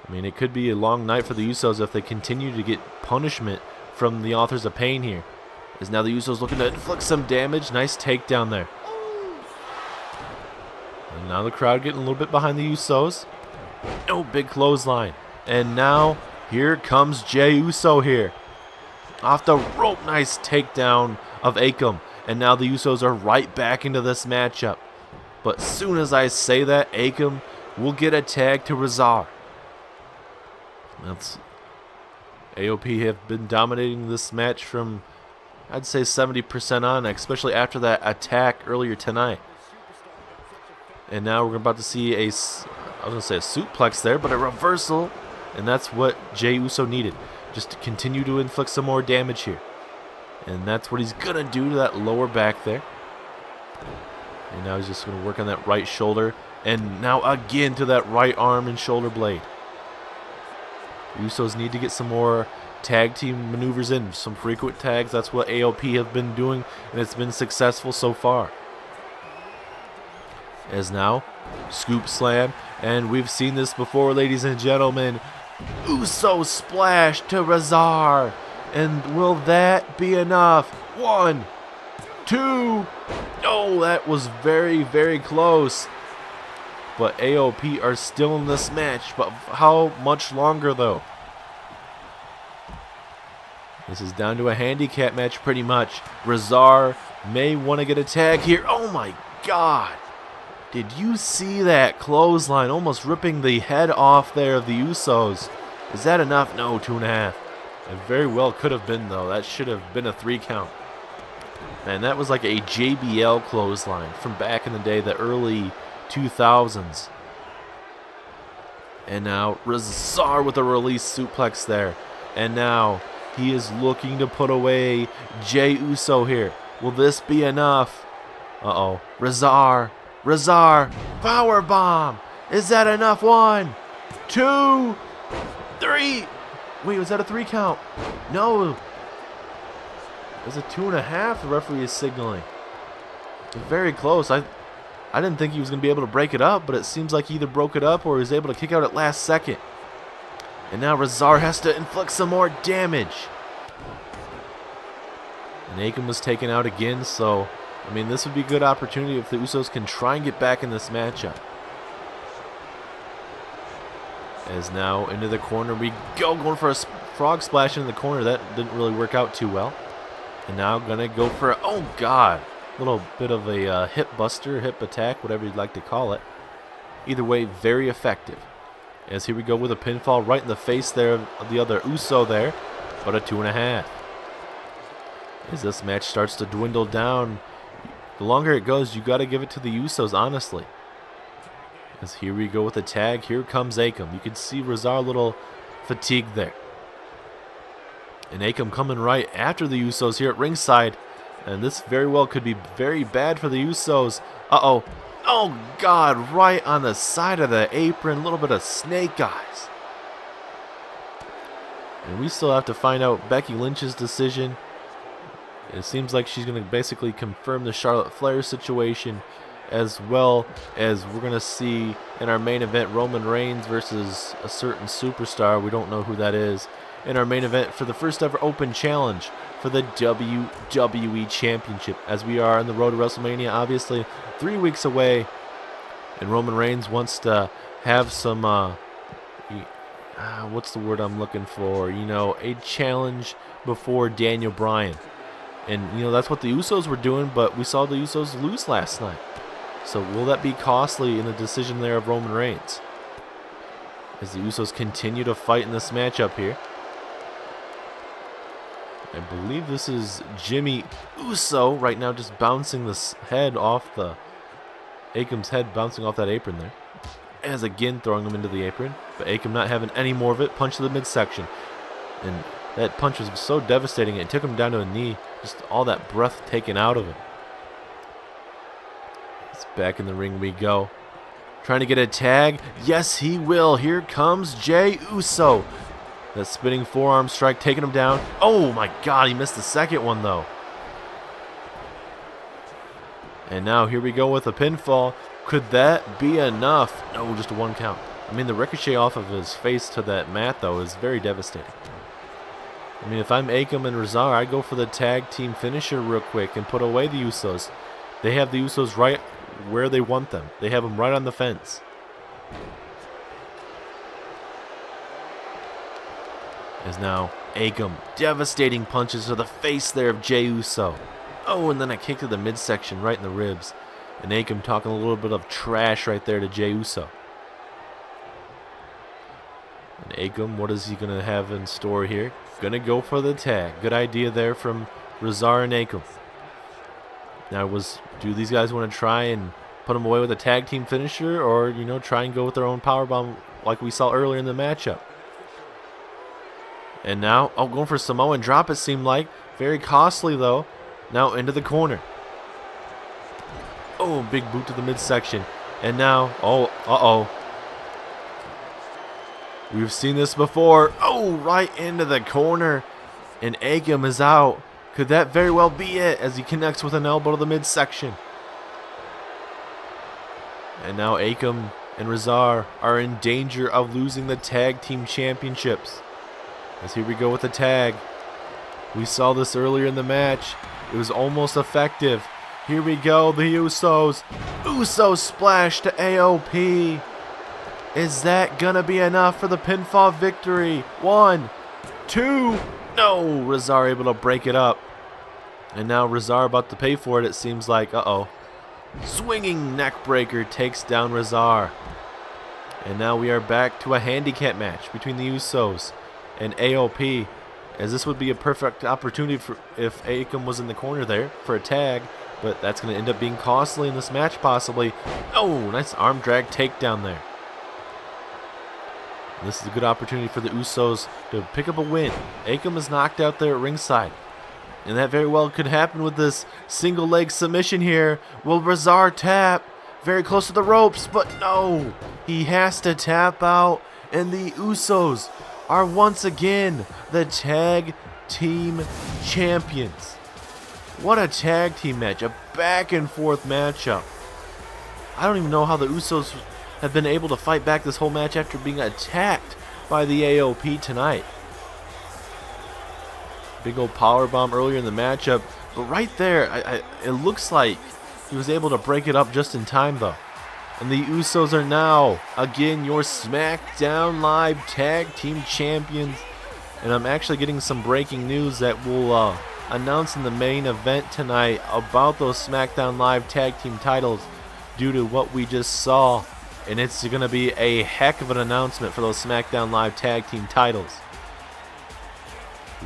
I mean, it could be a long night for the Usos if they continue to get punishment from the Authors of Pain here. As now the Usos looking to inflict some damage. Nice takedown there. And now the crowd getting a little bit behind the Usos. Oh, big clothesline. And now here comes Jey Uso here. Off the rope, nice takedown of Akam. And now the Usos are right back into this matchup. But as soon as I say that, Akam will get a tag to Razar. That's AOP have been dominating this match from, I'd say, 70% on, especially after that attack earlier tonight. And now we're about to see I was going to say a suplex there, but a reversal. And that's what Jey Uso needed, just to continue to inflict some more damage here. And that's what he's going to do to that lower back there. And now he's just going to work on that right shoulder. And now again to that right arm and shoulder blade. The Usos need to get some more tag team maneuvers in, some frequent tags. That's what AOP have been doing, and it's been successful so far. As now, scoop slam, and we've seen this before, ladies and gentlemen. Uso splash to Razar, and will that be enough? 1, 2, oh, that was very, very close. But AOP are still in this match. But how much longer, though? This is down to a handicap match, pretty much. Razar may want to get a tag here. Oh, my God. Did you see that clothesline almost ripping the head off there of the Usos? Is that enough? No, 2.5. It very well could have been, though. That should have been a 3 count. Man, that was like a JBL clothesline from back in the day, the early 2000s. And now Razar with a release suplex there. And now he is looking to put away Jey Uso here. Will this be enough? Uh-oh. Razar. Power bomb. Is that enough? 1, 2, 3. Wait, was that a 3 count? No. It was a 2.5. The referee is signaling. Very close. I didn't think he was going to be able to break it up, but it seems like he either broke it up or he was able to kick out at last second. And now Razar has to inflict some more damage. And Akam was taken out again, so, I mean, this would be a good opportunity if the Usos can try and get back in this matchup. As now into the corner we go, going for a frog splash in the corner. That didn't really work out too well. And now going to go for a, oh, God. Little bit of a hip buster, hip attack, whatever you'd like to call it. Either way, very effective. As here we go with a pinfall right in the face there of the other Uso there, but a 2.5. As this match starts to dwindle down, the longer it goes, you got to give it to the Usos, honestly. As here we go with a tag. Here comes Akam. You can see Razar a little fatigued there. And Akam coming right after the Usos here at ringside. And this very well could be very bad for the Usos. Uh-oh. Oh, God. Right on the side of the apron. A little bit of snake eyes. And we still have to find out Becky Lynch's decision. It seems like she's going to basically confirm the Charlotte Flair situation, as well as we're going to see in our main event Roman Reigns versus a certain superstar. We don't know who that is. in our main event for the first ever open challenge for the WWE Championship, as we are on the road to WrestleMania, obviously 3 weeks away, and Roman Reigns wants to have some, what's the word I'm looking for, a challenge before Daniel Bryan. And, that's what the Usos were doing, but we saw the Usos lose last night. So will that be costly in the decision there of Roman Reigns? As the Usos continue to fight in this matchup here. I believe this is Jimmy Uso right now, just bouncing this head off Akam's head, bouncing off that apron there. As again throwing him into the apron, but Akam not having any more of it. Punch to the midsection. And that punch was so devastating, it took him down to a knee. Just all that breath taken out of him. It's back in the ring we go. Trying to get a tag. Yes, he will. Here comes Jey Uso. That spinning forearm strike taking him down. Oh my God, he missed the second one though. And now here we go with a pinfall. Could that be enough? No, just a 1 count. I mean, the ricochet off of his face to that mat though is very devastating. I mean, if I'm Akam and Razar, I'd go for the tag team finisher real quick and put away the Usos. They have the Usos right where they want them. They have them right on the fence. As now Akam devastating punches to the face there of Jey Uso. Oh, and then a kick to the midsection right in the ribs. And Akam talking a little bit of trash right there to Jey Uso. And Akam, what is he going to have in store here? Going to go for the tag. Good idea there from Razar and Akam. Now, do these guys want to try and put him away with a tag team finisher, or, try and go with their own powerbomb like we saw earlier in the matchup? And now, going for Samoan drop, it seemed like. Very costly, though. Now into the corner. Oh, big boot to the midsection. And now, we've seen this before. Oh, right into the corner. And Akam is out. Could that very well be it as he connects with an elbow to the midsection? And now Akam and Razar are in danger of losing the tag team championships. As here we go with the tag. We saw this earlier in the match. It was almost effective. Here we go, the Usos. Uso splash to AOP. Is that gonna be enough for the pinfall victory? 1, 2. No, Razar able to break it up. And now Razar about to pay for it, it seems like. Swinging neck breaker takes down Razar. And now we are back to a handicap match between the Usos and AOP, as this would be a perfect opportunity for if Akam was in the corner there for a tag, but that's going to end up being costly in this match possibly. Oh, nice arm drag takedown there. This is a good opportunity for the Usos to pick up a win. Akam is knocked out there at ringside, and that very well could happen with this single leg submission here. Will Razar tap? Very close to the ropes, but no. He has to tap out, and the Usos are once again the tag team champions. What a tag team match, a back and forth matchup. I don't even know how the Usos have been able to fight back this whole match after being attacked by the AOP tonight. Big old powerbomb earlier in the matchup, but right there, it looks like he was able to break it up just in time though. And the Usos are now, again, your SmackDown Live Tag Team Champions. And I'm actually getting some breaking news that will announce in the main event tonight about those SmackDown Live Tag Team titles due to what we just saw. And it's going to be a heck of an announcement for those SmackDown Live Tag Team titles.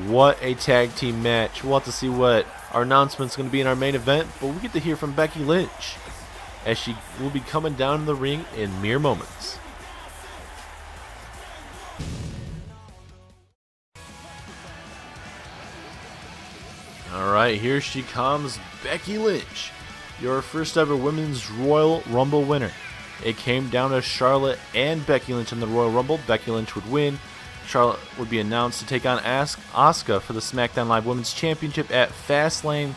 What a tag team match. We'll have to see what our announcement's going to be in our main event, but we get to hear from Becky Lynch, as she will be coming down in the ring in mere moments. Alright, here she comes, Becky Lynch, your first ever Women's Royal Rumble winner. It came down to Charlotte and Becky Lynch in the Royal Rumble. Becky Lynch would win. Charlotte would be announced to take on Asuka for the SmackDown Live Women's Championship at Fastlane.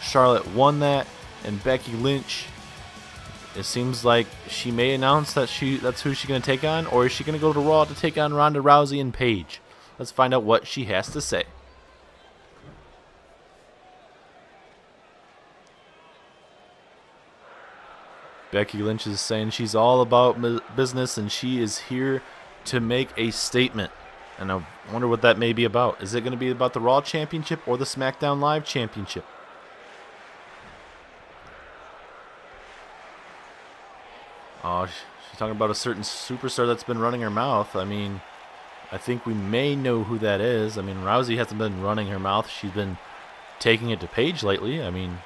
Charlotte won that, and Becky Lynch, it seems like she may announce that that's who she's going to take on, or is she going to go to Raw to take on Ronda Rousey and Paige? Let's find out what she has to say. Becky Lynch is saying she's all about business and she is here to make a statement. And I wonder what that may be about. Is it going to be about the Raw Championship or the SmackDown Live Championship? Oh, she's talking about a certain superstar that's been running her mouth. I mean, I think we may know who that is. I mean, Rousey hasn't been running her mouth. She's been taking it to Paige lately. I mean,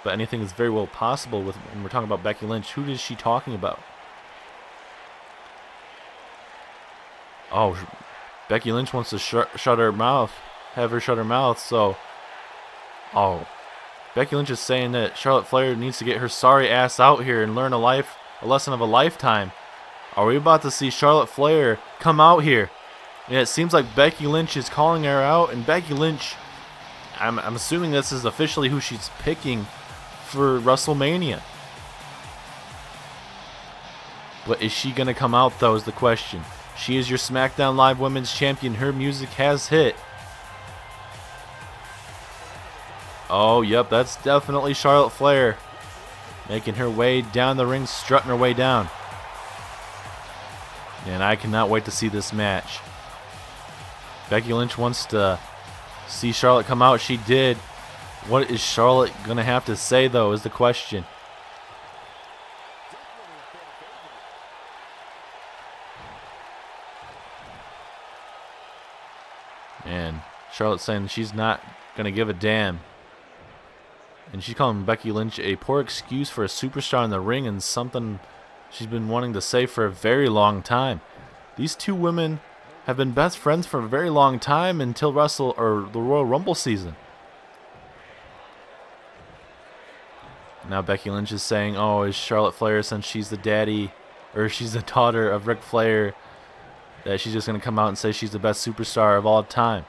but anything is very well possible with when we're talking about Becky Lynch. Who is she talking about? Oh, Becky Lynch wants to shut her mouth, have her shut her mouth. So, oh, Becky Lynch is saying that Charlotte Flair needs to get her sorry ass out here and learn a lesson of a lifetime. Are we about to see Charlotte Flair come out here? And it seems like Becky Lynch is calling her out, and Becky Lynch, I'm assuming this is officially who she's picking for WrestleMania. But is she going to come out, though, is the question. She is your SmackDown Live Women's Champion. Her music has hit. Oh, yep, that's definitely Charlotte Flair. Making her way down the ring, strutting her way down. And I cannot wait to see this match. Becky Lynch wants to see Charlotte come out. She did. What is Charlotte going to have to say, though, is the question. And Charlotte's saying she's not going to give a damn. And she's calling Becky Lynch a poor excuse for a superstar in the ring and something she's been wanting to say for a very long time. These two women have been best friends for a very long time until the Royal Rumble season. Now Becky Lynch is saying, oh, is Charlotte Flair, since she's the daddy, or she's the daughter of Ric Flair, that she's just going to come out and say she's the best superstar of all time.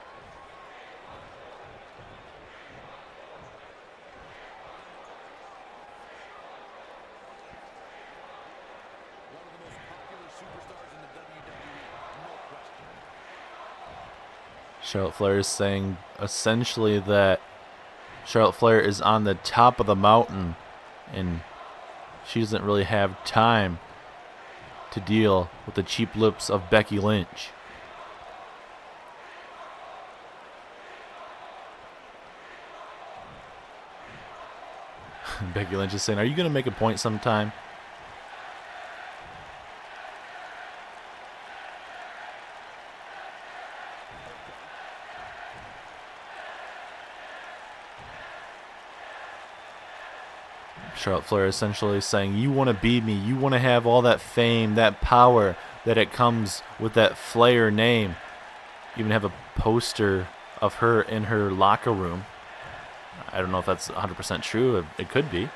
Charlotte Flair is saying essentially that Charlotte Flair is on the top of the mountain and she doesn't really have time to deal with the cheap lips of Becky Lynch. Becky Lynch is saying, are you going to make a point sometime? Charlotte Flair essentially saying, you want to beat me, you want to have all that fame, that power that it comes with that Flair name. Even have a poster of her in her locker room. I don't know if that's 100% true. It could be.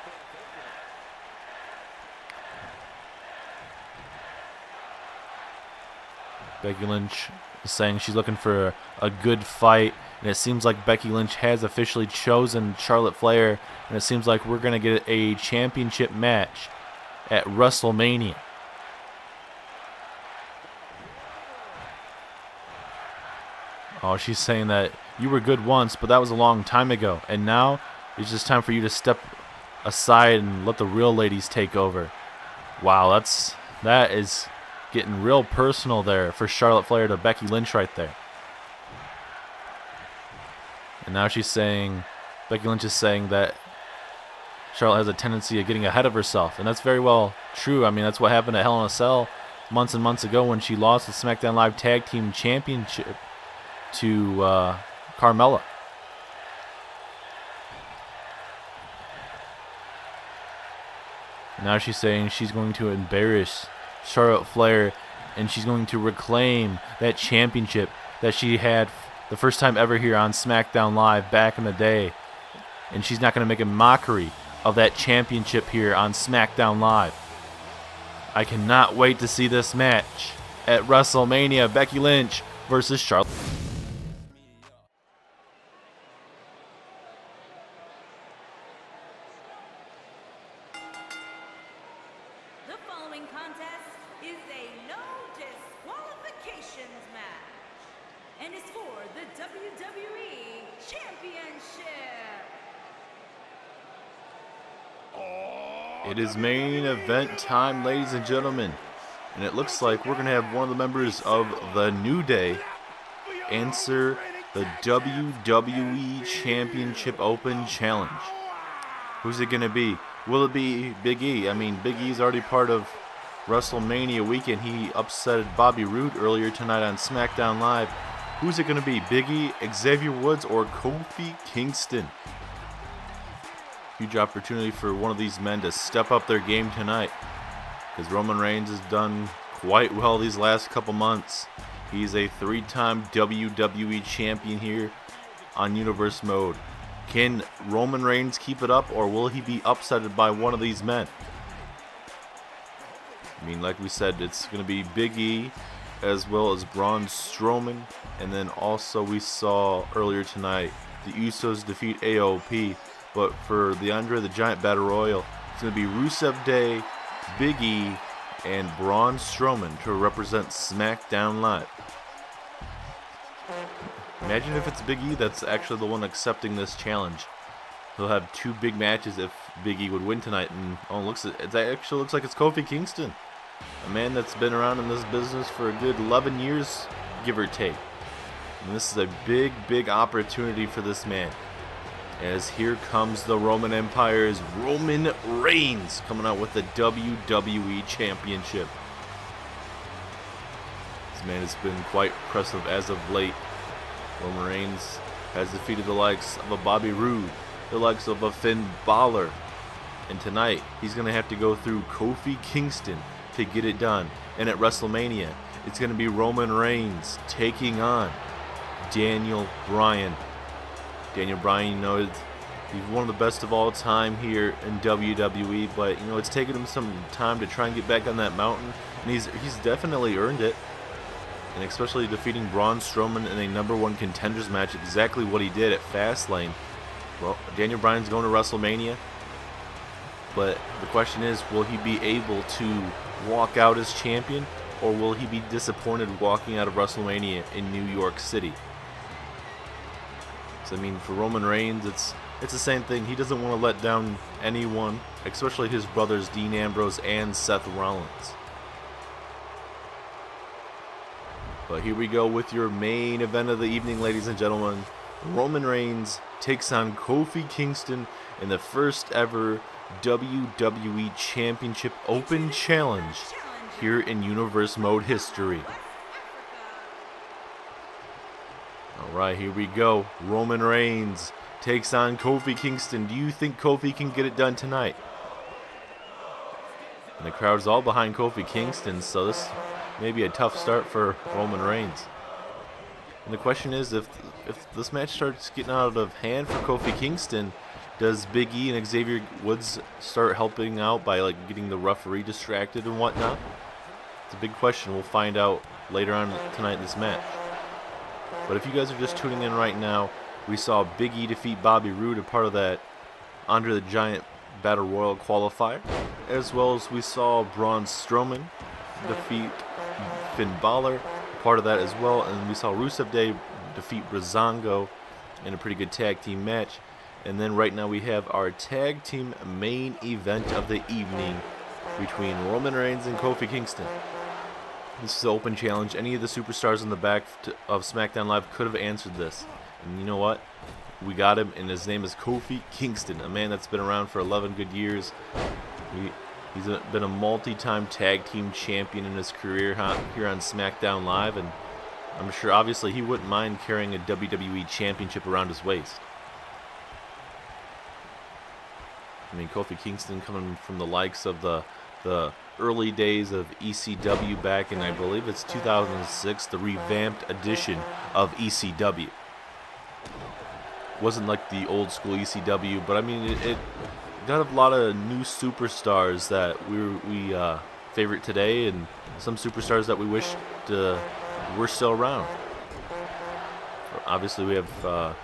Becky Lynch is saying she's looking for a good fight. And it seems like Becky Lynch has officially chosen Charlotte Flair. And it seems like we're going to get a championship match at WrestleMania. Oh, she's saying that you were good once, but that was a long time ago. And now it's just time for you to step aside and let the real ladies take over. Wow, that is getting real personal there for Charlotte Flair to Becky Lynch right there. And now she's saying, Becky Lynch is saying that Charlotte has a tendency of getting ahead of herself. And that's very well true. I mean, that's what happened at Hell in a Cell months and months ago when she lost the SmackDown Live Tag Team Championship to Carmella. Now she's saying she's going to embarrass Charlotte Flair and she's going to reclaim that championship that she had the first time ever here on SmackDown Live back in the day. And she's not going to make a mockery of that championship here on SmackDown Live. I cannot wait to see this match at WrestleMania. Becky Lynch versus Charlotte. The following contest is a no disqualifications match. and is for the WWE Championship. It is main event time, ladies and gentlemen. And it looks like we're going to have one of the members of the New Day answer the WWE Championship Open Challenge. Who's it going to be? Will it be Big E? I mean, Big E's already part of Wrestlemania weekend. He upset Bobby Roode earlier tonight on SmackDown Live. Who's it going to be? Big E, Xavier Woods, or Kofi Kingston? Huge opportunity for one of these men to step up their game tonight, because Roman Reigns has done quite well these last couple months. He's a 3-time WWE champion here on Universe Mode. Can Roman Reigns keep it up, or will he be upsetted by one of these men? I mean, like we said, it's going to be Big E as well as Braun Strowman. And then also we saw earlier tonight the Usos defeat AOP. But for the Andre the Giant Battle Royal, it's going to be Rusev Day, Big E, and Braun Strowman to represent SmackDown Live. Imagine if it's Big E that's actually the one accepting this challenge. He'll have 2 big matches if Big E would win tonight. And it actually looks like it's Kofi Kingston, a man that's been around in this business for a good 11 years, give or take. And this is a big, big opportunity for this man, as here comes the Roman Empire's Roman Reigns coming out with the WWE Championship. This man has been quite impressive as of late. Roman Reigns has defeated the likes of a Bobby Roode, the likes of a Finn Balor, and tonight he's going to have to go through Kofi Kingston to get it done. And at WrestleMania, it's going to be Roman Reigns taking on Daniel Bryan. Daniel Bryan, you know, he's one of the best of all time here in WWE, but you know, it's taken him some time to try and get back on that mountain, and he's definitely earned it. And especially defeating Braun Strowman in a #1 contenders match, exactly what he did at Fastlane. Well, Daniel Bryan's going to WrestleMania, but the question is, will he be able to walk out as champion, or will he be disappointed walking out of WrestleMania in New York City? I mean, for Roman Reigns, it's the same thing. He doesn't want to let down anyone, especially his brothers Dean Ambrose and Seth Rollins. But here we go with your main event of the evening, ladies and gentlemen. Roman Reigns takes on Kofi Kingston in the first ever WWE Championship Open Challenge here in Universe Mode history. Alright, here we go. Roman Reigns takes on Kofi Kingston. Do you think Kofi can get it done tonight? And the crowd's all behind Kofi Kingston, so this may be a tough start for Roman Reigns. And the question is, if this match starts getting out of hand for Kofi Kingston, does Big E and Xavier Woods start helping out by like getting the referee distracted and whatnot? It's a big question. We'll find out later on tonight in this match. But if you guys are just tuning in right now, we saw Big E defeat Bobby Roode, a part of that Andre the Giant Battle Royal qualifier, as well as we saw Braun Strowman defeat Finn Balor, part of that as well, and we saw Rusev Day defeat Breezango in a pretty good tag team match. And then right now we have our tag team main event of the evening between Roman Reigns and Kofi Kingston. This is an open challenge. Any of the superstars in the back of SmackDown Live could have answered this. And you know what? We got him, and his name is Kofi Kingston, a man that's been around for 11 good years. He's been a multi-time tag team champion in his career here on SmackDown Live, and I'm sure obviously he wouldn't mind carrying a WWE championship around his waist. I mean, Kofi Kingston coming from the likes of the early days of ECW back in, I believe it's 2006, the revamped edition of ECW. Wasn't like the old school ECW, but I mean it got a lot of new superstars that we favorite today, and some superstars that we wish were still around. Obviously, we have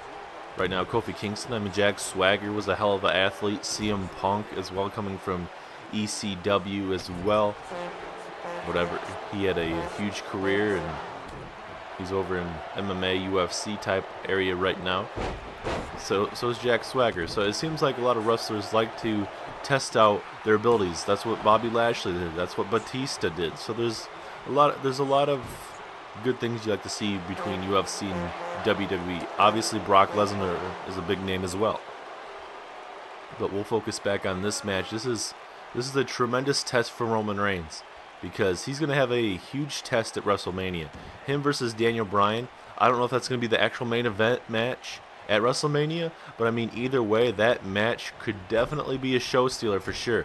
right now Kofi Kingston. I mean, Jack Swagger was a hell of an athlete. CM Punk as well, coming from ECW as well. Whatever, he had a huge career, and He's over in MMA, UFC type area right now. So is Jack Swagger. So it seems like a lot of wrestlers like to test out their abilities. That's what Bobby Lashley did. That's what Batista did. So there's a lot of good things you like to see between UFC and WWE. Obviously, Brock Lesnar is a big name as well. But we'll focus back on this match. This is a tremendous test for Roman Reigns because he's going to have a huge test at WrestleMania. Him versus Daniel Bryan. I don't know if that's going to be the actual main event match at WrestleMania, but I mean, either way, that match could definitely be a show stealer for sure.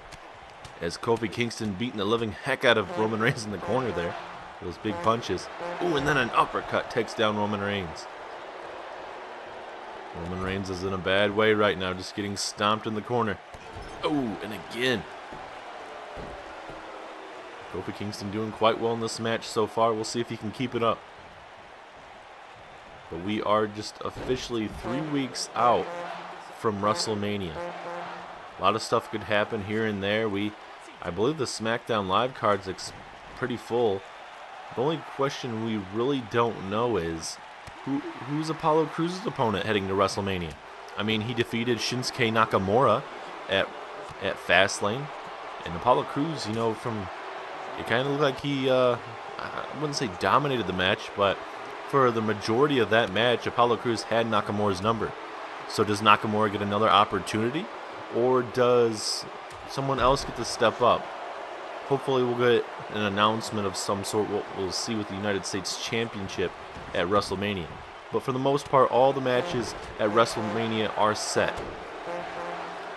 As Kofi Kingston beating the living heck out of Roman Reigns in the corner there. Those big punches. Ooh, and then an uppercut takes down Roman Reigns. Roman Reigns is in a bad way right now, just getting stomped in the corner. Oh, and again. Kofi Kingston doing quite well in this match so far. We'll see if he can keep it up. But we are just officially 3 weeks out from WrestleMania. A lot of stuff could happen here and there. I believe the SmackDown Live card's pretty full. The only question we really don't know is who's Apollo Crews' opponent heading to WrestleMania. I mean, he defeated Shinsuke Nakamura at Fastlane, and Apollo Crews, it kind of looked like he, I wouldn't say dominated the match, but for the majority of that match, Apollo Crews had Nakamura's number. So does Nakamura get another opportunity, or does someone else get to step up? Hopefully we'll get an announcement of some sort. We'll see with the United States Championship at WrestleMania. But for the most part, all the matches at WrestleMania are set.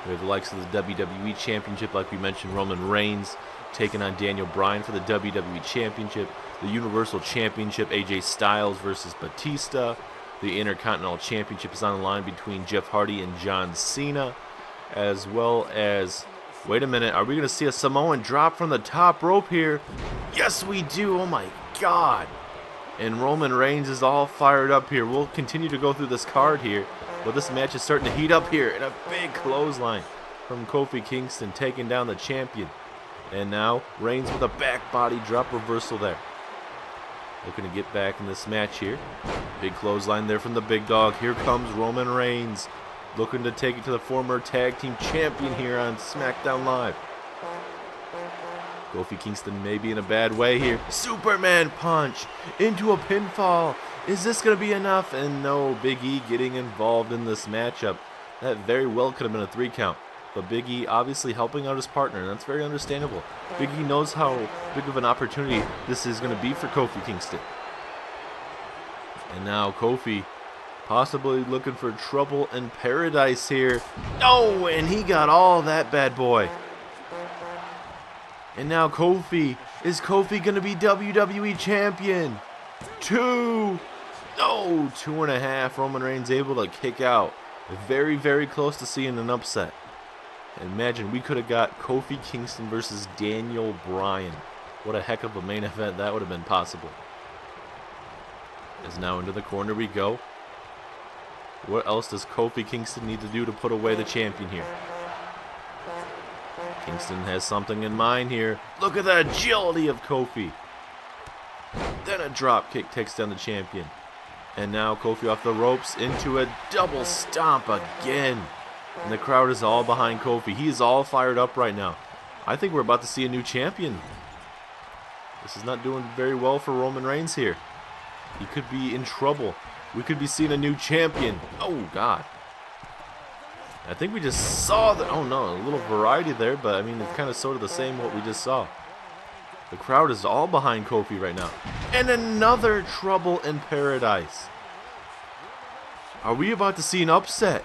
We have the likes of the WWE Championship, like we mentioned, Roman Reigns taking on Daniel Bryan for the WWE Championship. The Universal Championship, AJ Styles versus Batista. The Intercontinental Championship is on the line between Jeff Hardy and John Cena. As well as... Wait a minute, are we going to see a Samoan drop from the top rope here? Yes, we do. Oh, my God. And Roman Reigns is all fired up here. We'll continue to go through this card here, but this match is starting to heat up here. And a big clothesline from Kofi Kingston taking down the champion. And now Reigns with a back body drop reversal there. Looking to get back in this match here. Big clothesline there from the big dog. Here comes Roman Reigns. Looking to take it to the former tag team champion here on SmackDown Live. Kofi Kingston may be in a bad way here. Superman punch into a pinfall. Is this going to be enough? And no, Big E getting involved in this matchup. That very well could have been a 3 count. But Big E obviously helping out his partner, and that's very understandable. Big E knows how big of an opportunity this is going to be for Kofi Kingston. And now Kofi possibly looking for trouble in paradise here. Oh, and he got all that bad boy. And now Kofi. Is Kofi going to be WWE Champion? 2. No, 2.5. Roman Reigns able to kick out. Very, very close to seeing an upset. Imagine we could have got Kofi Kingston versus Daniel Bryan. What a heck of a main event that would have been possible. As now into the corner we go. What else does Kofi Kingston need to do to put away the champion here? Kingston has something in mind here. Look at the agility of Kofi. Then a drop kick takes down the champion. And now Kofi off the ropes into a double stomp again. And the crowd is all behind Kofi. He is all fired up right now. I think we're about to see a new champion. This is not doing very well for Roman Reigns here. He could be in trouble. We could be seeing a new champion. Oh, God. I think we just saw the... Oh, no. A little variety there, but, I mean, it's kind of sort of the same what we just saw. The crowd is all behind Kofi right now. And another trouble in paradise. Are we about to see an upset?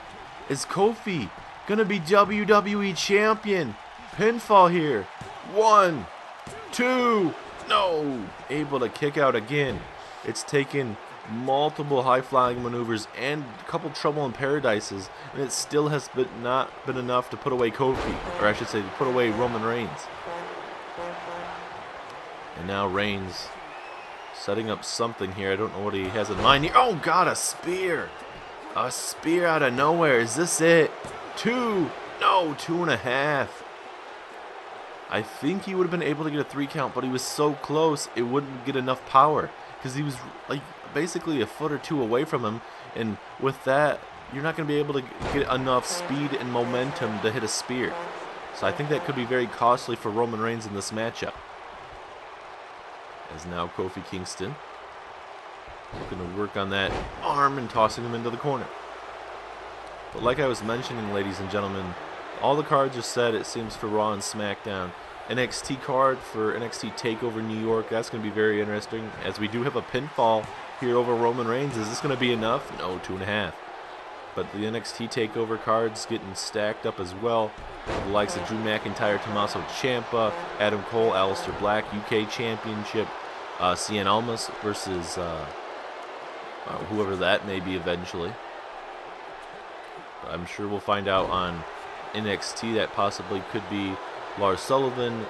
Is Kofi going to be WWE Champion? Pinfall here. 1, 2. No. Able to kick out again. It's taken multiple high-flying maneuvers and a couple trouble in paradises, and it still has not been enough to put away Kofi, or I should say, to put away Roman Reigns. And now Reigns setting up something here. I don't know what he has in mind here. Oh, God, a spear. A spear out of nowhere. Is this it? 2. No, 2.5. I think he would have been able to get a 3 count, but he was so close, it wouldn't get enough power. Because he was like basically a foot or two away from him, and with that, you're not going to be able to get enough speed and momentum to hit a spear. So I think that could be very costly for Roman Reigns in this matchup. As now Kofi Kingston looking to work on that arm and tossing him into the corner. But like I was mentioning, ladies and gentlemen, all the cards are set, it seems, for Raw and SmackDown. NXT card for NXT TakeOver New York, that's going to be very interesting, as we do have a pinfall here over Roman Reigns. Is this going to be enough? No, 2.5. But the NXT TakeOver cards getting stacked up as well. The likes of Drew McIntyre, Tommaso Ciampa, Adam Cole, Aleister Black, UK Championship, Cien Almas versus whoever that may be eventually. But I'm sure we'll find out on NXT that possibly could be Lars Sullivan,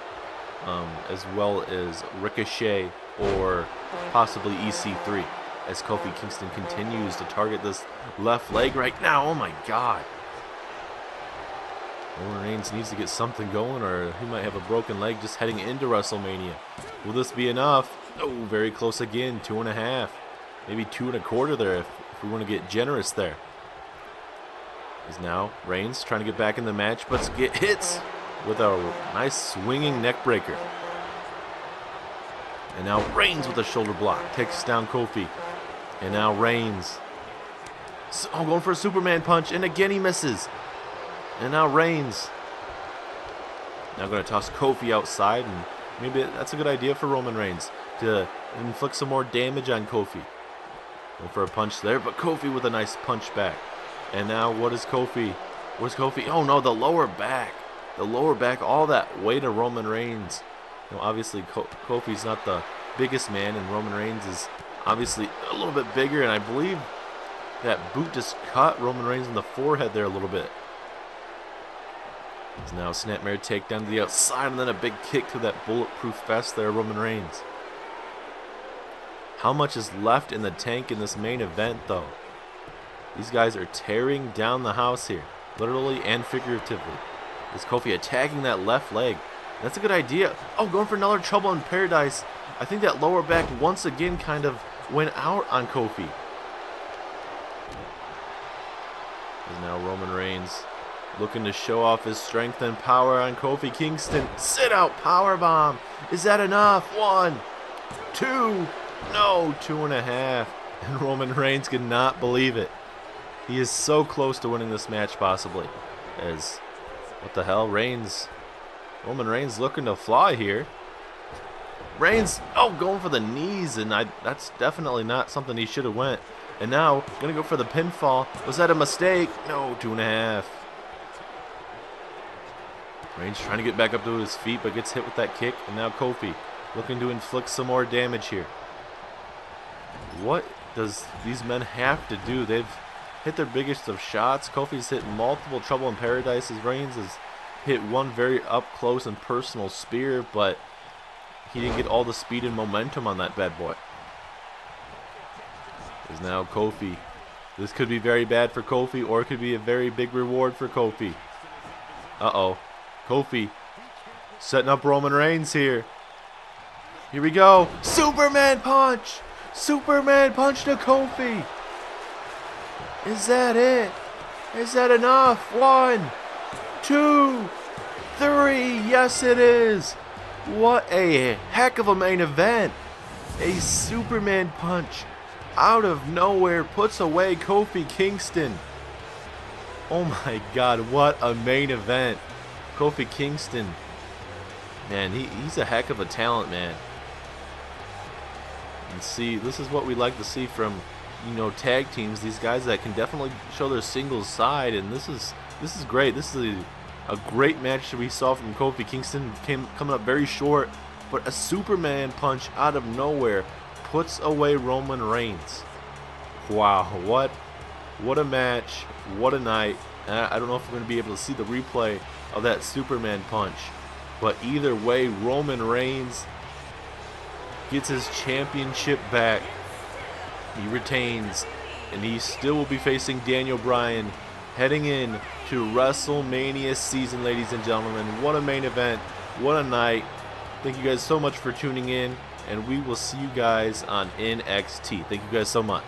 as well as Ricochet, or possibly EC3, as Kofi Kingston continues to target this left leg right now. Oh my God. Roman Reigns needs to get something going, or he might have a broken leg just heading into WrestleMania. Will this be enough? Oh, very close again. 2.5. Maybe 2.25 there if we want to get generous there. Is now Reigns trying to get back in the match, but get hits with a nice swinging neck breaker. And now Reigns with a shoulder block takes down Kofi. And now Reigns, going for a Superman punch, and again he misses. And now Reigns now going to toss Kofi outside, and maybe that's a good idea for Roman Reigns to inflict some more damage on Kofi. Going for a punch there, but Kofi with a nice punch back. And now what is Kofi? Where's Kofi? Oh no, the lower back. The lower back, all that weight of Roman Reigns. You know, obviously Kofi's not the biggest man, and Roman Reigns is obviously a little bit bigger, and I believe that boot just cut Roman Reigns in the forehead there a little bit. It's now snapmare takedown to the outside, and then a big kick to that bulletproof vest there, Roman Reigns. How much is left in the tank in this main event, though? These guys are tearing down the house here, literally and figuratively. Is Kofi attacking that left leg? That's a good idea. Oh, going for another Trouble in Paradise. I think that lower back once again kind of went out on Kofi. Is now Roman Reigns looking to show off his strength and power on Kofi Kingston. Sit out powerbomb. Is that enough? 1, 2, no, 2.5. And Roman Reigns cannot believe it. He is so close to winning this match possibly. As, what the hell, Roman Reigns looking to fly here. Reigns, going for the knees, and that's definitely not something he should have went. And now, gonna go for the pinfall. Was that a mistake? No, 2.5. Reigns trying to get back up to his feet, but gets hit with that kick. And now Kofi looking to inflict some more damage here. What does these men have to do? They've hit their biggest of shots. Kofi's hit multiple Trouble in Paradise. Reigns has hit one very up close and personal spear, but he didn't get all the speed and momentum on that bad boy. Is now Kofi. This could be very bad for Kofi, or it could be a very big reward for Kofi. Uh-oh. Kofi setting up Roman Reigns here. Here we go. Superman punch! Superman punch to Kofi! Is that it? Is that enough? 1, 2, 3. Yes, it is. What a heck of a main event. A Superman punch out of nowhere puts away Kofi Kingston. Oh my God, what a main event. Kofi Kingston. Man, he's a heck of a talent, man. And see, this is what we like to see from, tag teams. These guys that can definitely show their singles side, and this is great. This is a great match that we saw from Kofi Kingston. Coming up very short, but a Superman punch out of nowhere puts away Roman Reigns. Wow, what a match, what a night. I don't know if we're going to be able to see the replay of that Superman punch, but either way, Roman Reigns gets his championship back. He retains, and he still will be facing Daniel Bryan heading in to WrestleMania season, ladies and gentlemen. What a main event, what a night. Thank you guys so much for tuning in, and we will see you guys on NXT. Thank you guys so much.